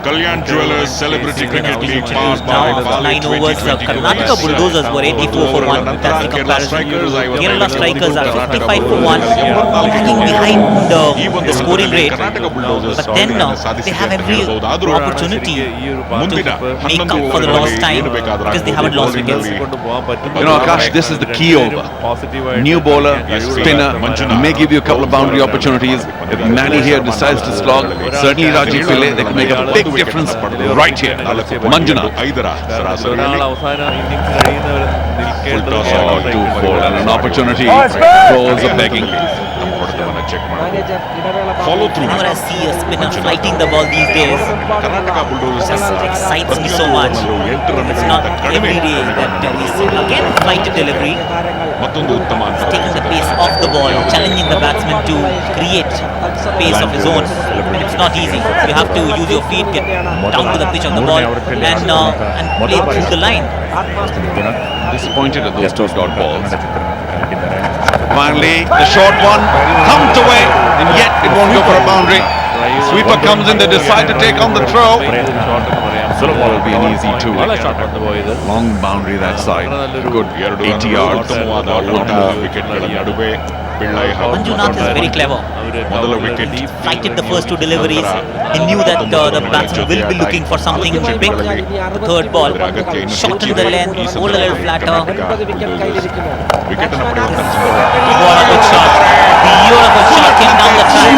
Kalyan Jewellers Celebrity Cricket League powered by Now 9 overs. Karnataka Bulldozers were 84 for 1. That's the comparison. Kerala strikers are 55 for 1, lagging behind the scoring rate. But then they have every opportunity to make up for the lost time because they haven't lost wickets. You know, Akash, this is the key over. New bowler, spinner, may give you a couple of boundary opportunities. If Manny here decides to slog, certainly Rajiv Pillai, they can make a big difference right here. Manjuna. Full toss, 2-4, and an opportunity goes a begging. Check ಮಾಡಿ manager ಇಡವೇಳ follow through Whenever I see a spinner fighting the ball these days, Karnataka bulldozers just excites me so much. 8 It's not every day that we see again flight delivery, ಮತ್ತೊಂದು ಉತ್ತಮ ಅಂತ taking the pace off the ball, challenging the batsman to create pace of his own. And it's not easy. You have to use your feet, get down to the pitch of the ball, and play through the line. Disappointed at those two dot balls. Finally, the short one thumped away, and yet it won't go for a boundary. Sweeper comes in, they decide to take on the throw. It will be an easy two. Long boundary that side. Good 80 yards. ವಿಕೆಟ್ಗಳ ನಡುವೆ Pillai Manjunath is very clever. ಮೊದಲ wicket Flighted the first two deliveries. He knew that the batsman will be looking for something big. The third ball, shortened the length, hold a little flatter. Wicket ಅನ್ನು ಪಡೆಯುವಂತ What a good shot. Beautiful shot came down the track.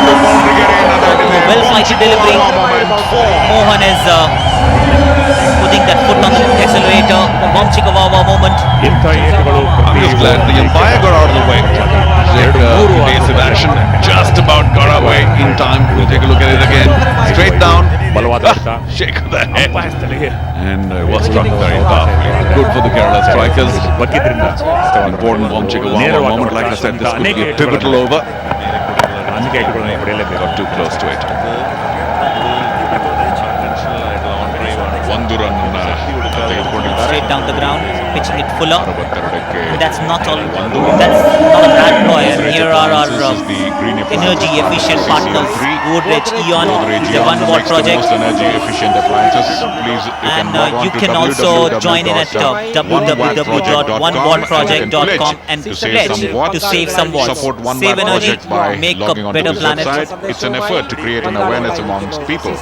Well flighted delivery. Mohan is putting that foot on the accelerator. Vamchikawawa moment. I'm just glad the umpire got out of the way. Evasive action just about got away in time. We'll take a look at it again. Straight down. Shake of the head. And it was struck very powerfully. Good for the Kerala strikers. Important Vamchikawawa moment. Like I said, this could be a pivotal over. Got too close to it. ಒಂದು run Straight down the ground, pitching it fuller. That's not all. That's not a bad ball. And here are our energy efficient partners, Godrej Eon, the One Watt project. And you can also join in at www.onewattproject.com and pledge to save some watts. Save energy, make a better planet. It's an effort to create an awareness amongst people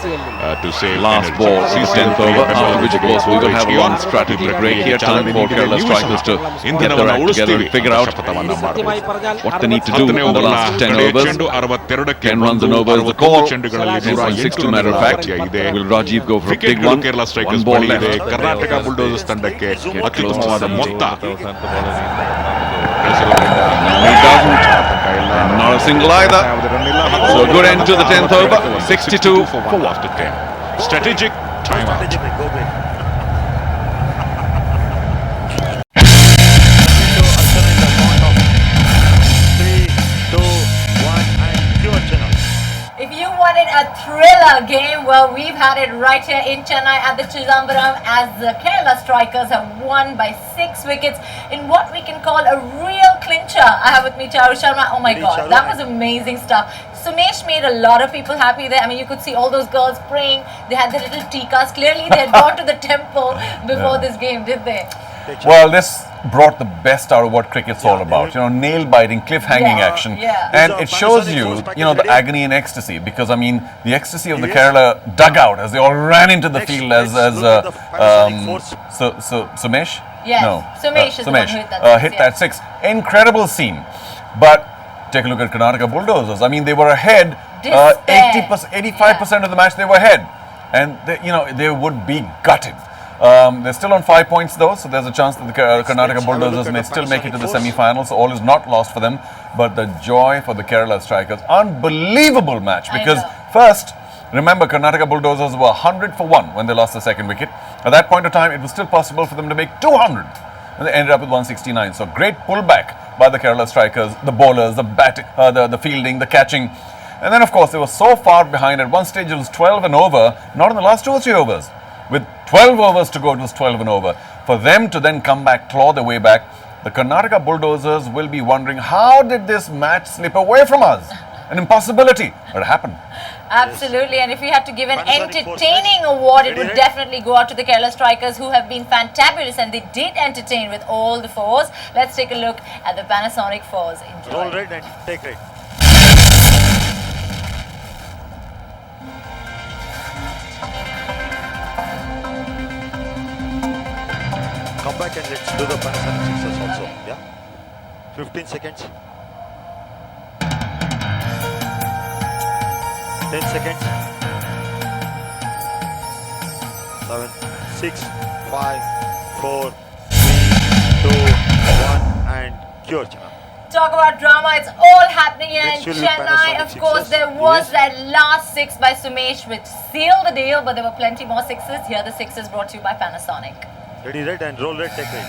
to save Last energy. ball, 10th over, after which of course we will have a long strategy break here. Time for Kerala strikers to get their act together and figure out what they need to do in the last 10 overs. 10 runs and over is the call. 10.62 matter of fact. Will Rajiv go for a big one? One ball left. Karnataka bulldozers ತಂಡಕ್ಕೆ ಅತ್ಯುತ್ತಮವಾದ ಮೊತ್ತ He doesn't. Not a single either. So good end to the 10th over. 62 for after 10. Strategic time out. If you wanted a thriller game, well, we've had it right here in Chennai at the Chidambaram as the Kerala strikers have won by 6 wickets in what we can call a real clincher. I have with me Charu Sharma. Oh my God, that was amazing stuff. Sumesh made a lot of people happy there. I mean, you could see all those girls praying. They had their little tikas. Clearly, they had gone to the temple before this game, did they? Well, this brought the best out of what cricket's all about. You know, nail-biting, cliff-hanging action. And it shows you, the agony and ecstasy. Because, I mean, the ecstasy of the Kerala dugout as they all ran into the field as Sumesh? Yes, No. Sumesh is the one who hit that six, that six. Incredible scene. But take a look at Karnataka Bulldozers. I mean, they were ahead. 85% of the match they were ahead. And, they would be gutted. They're still on 5 points though, so there's a chance that the Karnataka Bulldozers may still make it to the semi-finals. So all is not lost for them, but the joy for the Kerala strikers. Unbelievable match because first, remember Karnataka Bulldozers were 100 for 1 when they lost the second wicket. At that point of time, it was still possible for them to make 200. And they ended up with 169. So great pullback by the Kerala strikers, the bowlers, the batting, the fielding, the catching. And then of course, they were so far behind. At one stage, it was 12 and over, not in the last 2 or 3 overs. With 12 overs to go, it was 12 and over. For them to then come back, claw their way back, the Karnataka Bulldozers will be wondering, how did this match slip away from us? An impossibility, but it happened. Absolutely, and if we had to give an entertaining award, it would definitely go out to the Kerala strikers who have been fantabulous, and they did entertain with all the fours. Let's take a look at the Panasonic fours. Enjoy. Roll red and take red. Come back and let's do the Panasonic sixes also. Yeah. 15 seconds. 10 seconds. 7, 6, 5, 4, 3, 2, 1, and cure channel. Talk about drama, it's all happening here Next in will be Chennai. Panasonic Of course, sixes. there was Yes. that last six by Sumesh which sealed the deal, but there were plenty more sixes. Here the sixes brought to you by Panasonic. Ready, red and roll red, take red.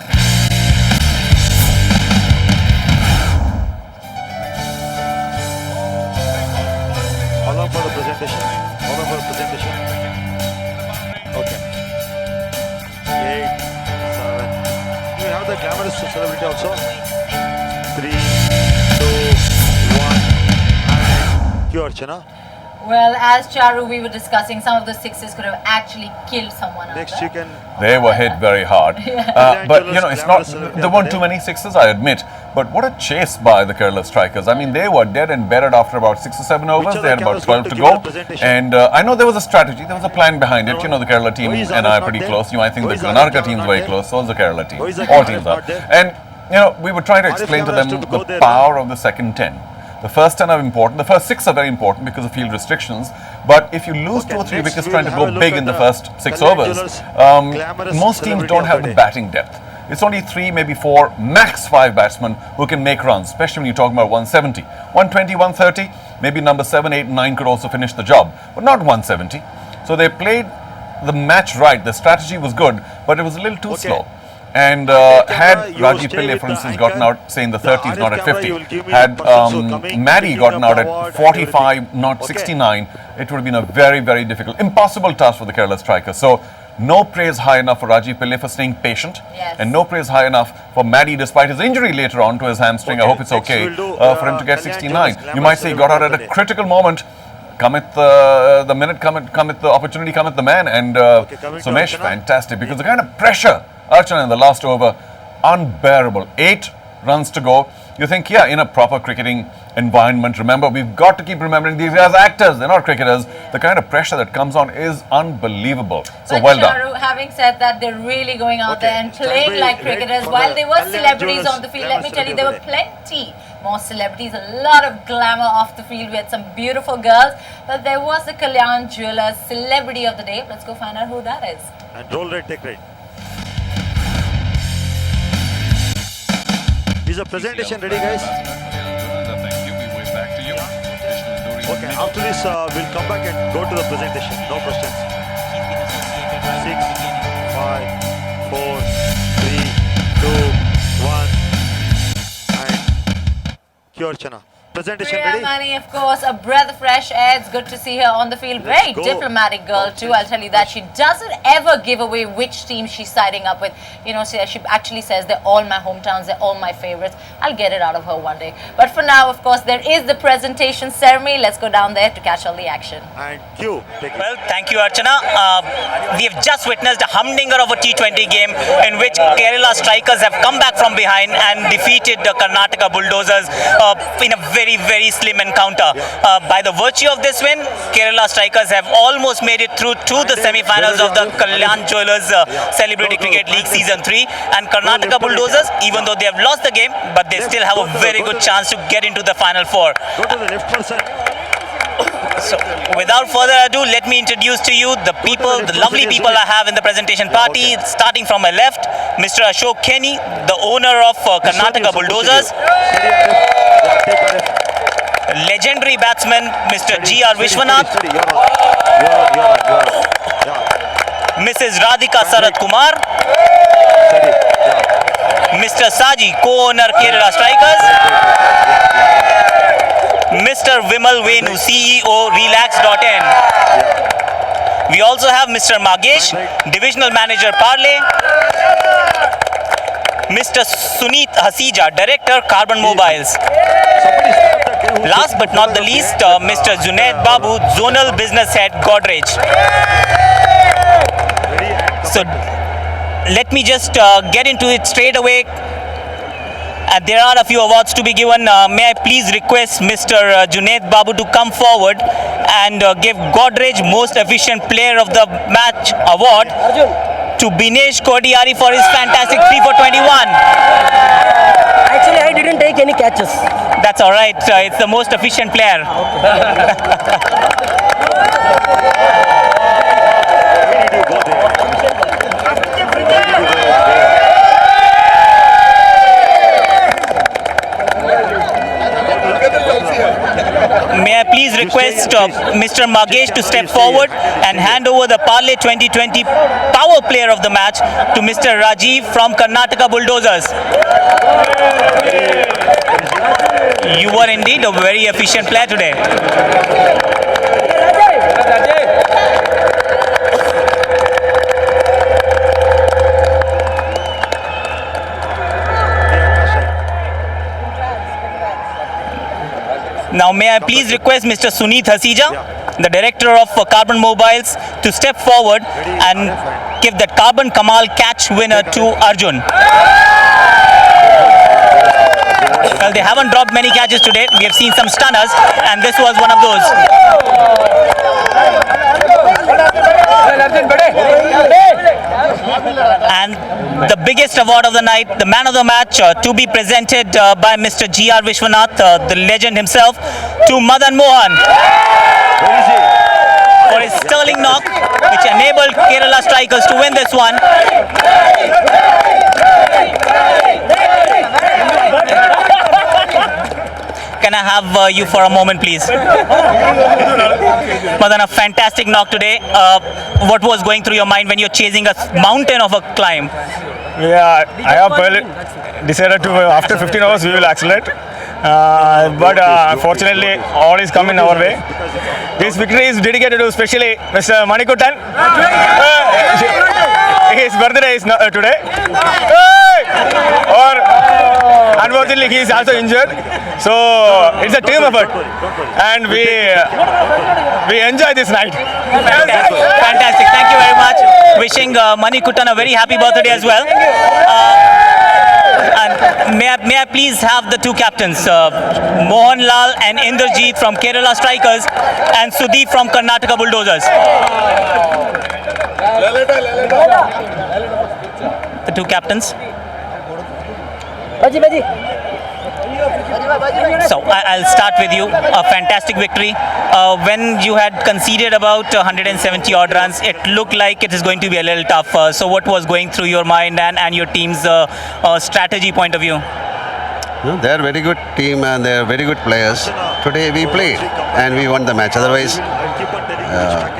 How long for the presentation? How long for the presentation? Okay. 8, 7. Do you have the glamorous celebrity also? 3, 2, 1. And cue Archana. Well, as Charu, we were discussing, some of the sixes could have actually killed someone out Next there. you can. They were hit very hard. But you know, it's not. There weren't too many sixes, I admit. But what a chase by the Kerala strikers. I mean, they were dead and buried after about 6 or 7 overs. They had about 12 to go. And I know there was a strategy, there was a plan behind it. You know, the Kerala team and I are pretty close. You might think the Karnataka team is very close. So is the Kerala team. All teams are. And, you know, we were trying to explain to them the power of the second 10. The first 10 are important. The first 6 are very important because of field restrictions. But if you lose 2 or 3 wickets trying to go big in the first 6 overs, most teams don't have the batting depth. It's only 3, maybe 4, max 5 batsmen who can make runs, especially when you're talking about 170. 120, 130, maybe number 7, 8, 9 could also finish the job, but not 170. So they played the match right. The strategy was good, but it was a little too slow. And had Rajiv Pillai, for instance, gotten out, say in the 30s, not at 50, had Maddie gotten out at 45, not 69, it would have been a very, very difficult, impossible task for the Kerala strikers. So no praise high enough for Rajiv Pillai for staying patient, and no praise high enough for Maddie despite his injury later on to his hamstring. I hope it's okay for him to get 69. You might say he got out at a critical moment. Cometh the minute, cometh the opportunity, cometh the man. And Sumesh, fantastic, because the kind of pressure Archana in the last over, unbearable. 8 runs to go. You think, yeah, in a proper cricketing environment, remember, we've got to keep remembering these guys are actors, they're not cricketers. The kind of pressure that comes on is unbelievable. So well done. Having said that, they're really going out there and playing like cricketers. While there were celebrities on the field, let me tell you, there were plenty more celebrities, a lot of glamour off the field. We had some beautiful girls, but there was the Kalyan Jewelers celebrity of the day. Let's go find out who that is. And roll red, take red. Is the presentation ready, guys? Thank you. We wait back to you. Okay, after this, we'll come back and go to the presentation. No questions. 6, 5, 4, 3, 2, 1. And cue Archana. Presentation Priya ready? Mani, of course, a breath of fresh air. It's good to see her on the field. Very diplomatic girl too, I'll tell you that. She doesn't ever give away which team she's siding up with. You know, she actually says they're all my hometowns, they're all my favorites. I'll get it out of her one day. But for now, of course, there is the presentation ceremony. Let's go down there to catch all the action. And cue. Well, thank you, Archana. We have just witnessed a humdinger of a T20 game in which Kerala strikers have come back from behind and defeated the Karnataka bulldozers in a very slim encounter. By the virtue of this win, Kerala strikers have almost made it through to the semi-finals of the Kalyan Jewelers Celebrity Cricket League Season 3. And Karnataka bulldozers, even though they have lost the game, but they still have a very good chance to get into the Final Four. Go to the left person. So, without further ado, let me introduce to you the people, the lovely people I have in the presentation party. Starting from my left, Mr. Ashok Kenny, the owner of Karnataka bulldozers. Legendary batsman, Mr. G.R. Vishwanath. Mrs. Radhika Sarath Kumar. Mr. Saji, co-owner Kerala Strikers. Mr. Vimal Venu, CEO Relax.in. We also have Mr. Magesh, Divisional Manager Parley. Mr. Suneet Hasija, Director Carbon Mobiles. Last but not the least, Mr. Junaid Babu, Zonal Business Head Godrej. So let me just get into it straight away. There are a few awards to be given. May I please request Mr. Junaid Babu to come forward and give Godrej Most Efficient Player of the Match Award to Binesh Kodiari for his fantastic 3 for 21. Actually, I didn't take any catches. That's all right. It's the most efficient player. request Mr. Magesh to step forward and hand over the Parlay 2020 Power Player of the Match to Mr. Rajiv from Karnataka Bulldozers. You were indeed a very efficient player today. Now may I please request Mr. Suneet Hasija, the director of Carbon Mobiles, to step forward and give that Carbon Kamal catch winner to Arjun. Well, they haven't dropped many catches today. We have seen some stunners, and this was one of those. And the biggest award of the night, the man of the match, to be presented by Mr. G.R. Vishwanath, the legend himself, to Madan Mohan for his sterling knock, which enabled Kerala Strikers to win this one. Can I have you for a moment, please? Madan, a fantastic knock today. What was going through your mind when you're chasing a mountain of a climb? Yeah, I have decided to, after 15 hours, we will accelerate. But fortunately, all is coming our way. This victory is dedicated to especially Mr. Manikutan. His birthday is today. Unfortunately, he is also injured. So it's a team effort, and we enjoy this night. Fantastic. Thank you very much. Wishing Manikutan a very happy birthday as well. And may I please have the two captains, Mohan Lal and Inderjeet from Kerala Strikers and Sudeep from Karnataka Bulldozers. The two captains. So I'll start with you. A fantastic victory. When you had conceded about 170 odd runs, it looked like it is going to be a little tough. So what was going through your mind and your team's strategy point of view? No, they are very good team and they are very good players. Today we played and we won the match. Otherwise,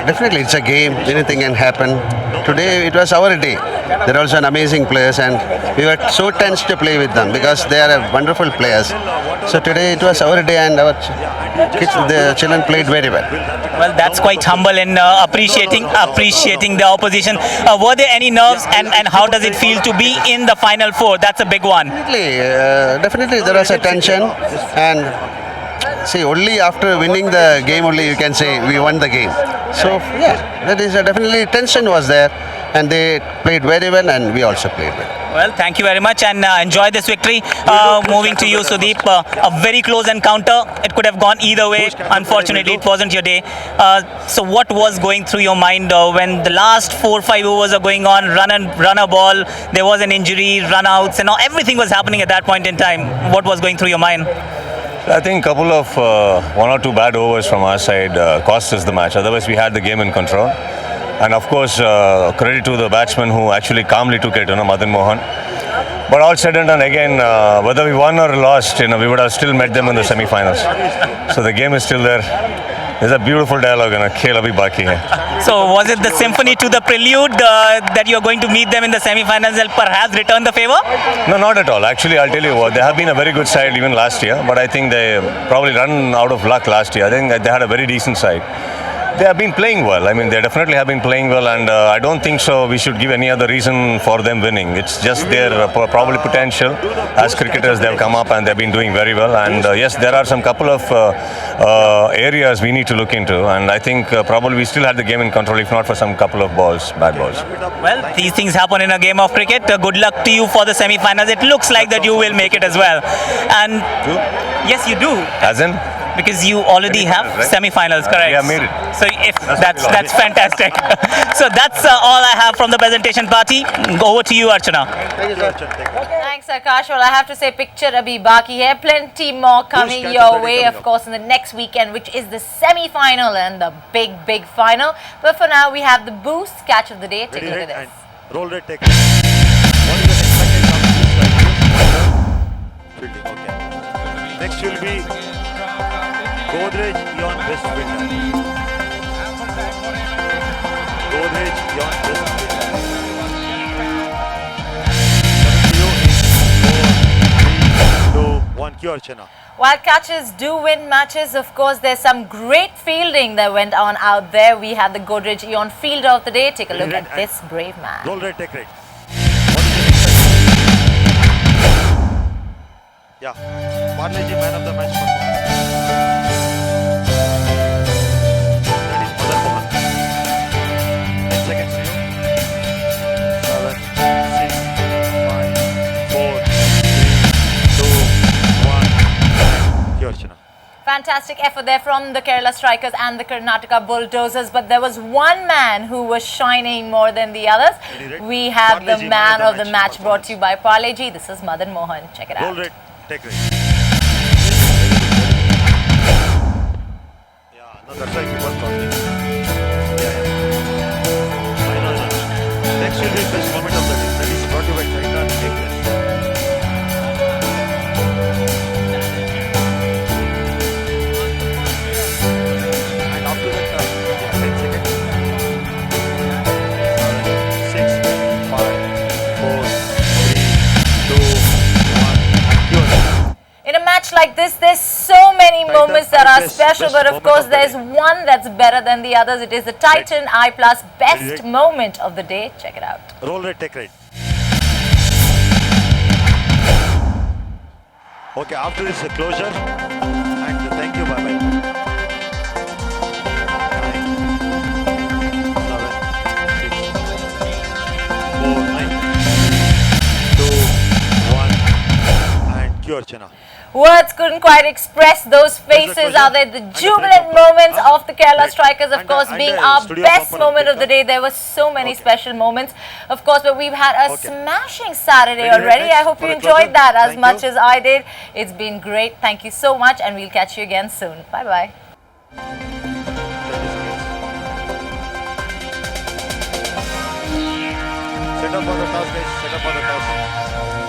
definitely it's a game. Anything can happen. Today it was our day. They're also an amazing players and we were so tense to play with them because they are wonderful players. So today it was our day and our kids, the children played very well. Well, that's quite humble and appreciating the opposition. Were there any nerves and how does it feel to be in the final four? That's a big one. Definitely there was a tension and see only after winning the game only you can say we won the game. So yeah, that is definitely tension was there and they played very well and we also played well. Well, thank you very much and enjoy this victory. Moving to you, Sudeep, a very close encounter. It could have gone either way. Unfortunately, it wasn't your day. So what was going through your mind when the last 4 or 5 overs are going on, run a ball, there was an injury, run outs and everything was happening at that point in time. What was going through your mind? I think a couple of 1 or 2 bad overs from our side cost us the match. Otherwise, we had the game in control. And of course, credit to the batsman who actually calmly took it, Madan Mohan. But all said and done, again, whether we won or lost, we would have still met them in the semi-finals. So the game is still there. There's a beautiful dialogue and khel abhi baki hai. So was it the symphony to the prelude that you're going to meet them in the semi-finals and perhaps return the favor? No, not at all. Actually, I'll tell you what, they have been a very good side even last year. But I think they probably run out of luck last year. I think they had a very decent side. They have been playing well. I mean, they definitely have been playing well, and I don't think so we should give any other reason for them winning. It's just their probably potential. As cricketers, they've come up and they've been doing very well. And yes, there are some couple of areas we need to look into. And I think probably we still had the game in control, if not for some couple of bad balls. Well, these things happen in a game of cricket. Good luck to you for the semi-finals. It looks like that you will make it as well. And yes, you do. As in? Because you already have semi-finals, correct? Yeah, made it. So if that's fantastic. So that's all I have from the presentation party. Over to you, Archana. Thanks, Akash. Well, I have to say, picture abhi baki hai. Plenty more coming your way, of course, in the next weekend, which is the semi-final and the big final. But for now, we have the boost catch of the day. Take a look at this. Roll rate take. Next will be Godrej Eon Best Winner. Godrej Eon Best Winner. Cure Chena. While catchers do win matches, of course, there's some great fielding that went on out there. We had the Godrej Eon Fielder of the Day. Take a look at this brave man. Roll red, take red. Yeah. Parleji man of the match performance. That is Madan Mohan. 10 seconds to you. 7, 6, 5, 4, 3, 2, 1. Cure Chena. Fantastic effort there from the Kerala Strikers and the Karnataka Bulldozers, but there was one man who was shining more than the others. We have the man of the match brought to you by Parleji. This is Madan Mohan. Check it out. Roll red, take red. Yeah, no, that's right. People talking. Yeah. I know. Next will be the best moment of the day. That is brought to you by Titan Gameless. And after that, 10 seconds. 7, 6, 5, 4, 3, 2, 1. In a match like this, there's so many moments that are special, but of course there's one that's better than the others. It is the Titan I Plus best moment of the day. Check it out. Roll red, take red. Okay, after this closure, and thank you, bye bye. 9, 7, 6, 4, 9, 2, 1, and cure Chena. Words couldn't quite express those faces out there. The jubilant moments of the Kerala Strikers, of course, being our best moment of the day. There were so many special moments, of course, but we've had a smashing Saturday already. I hope you enjoyed that as much as I did. It's been great. Thank you so much, and we'll catch you again soon. Bye-bye. Set up for the toss, guys. Set up for the toss.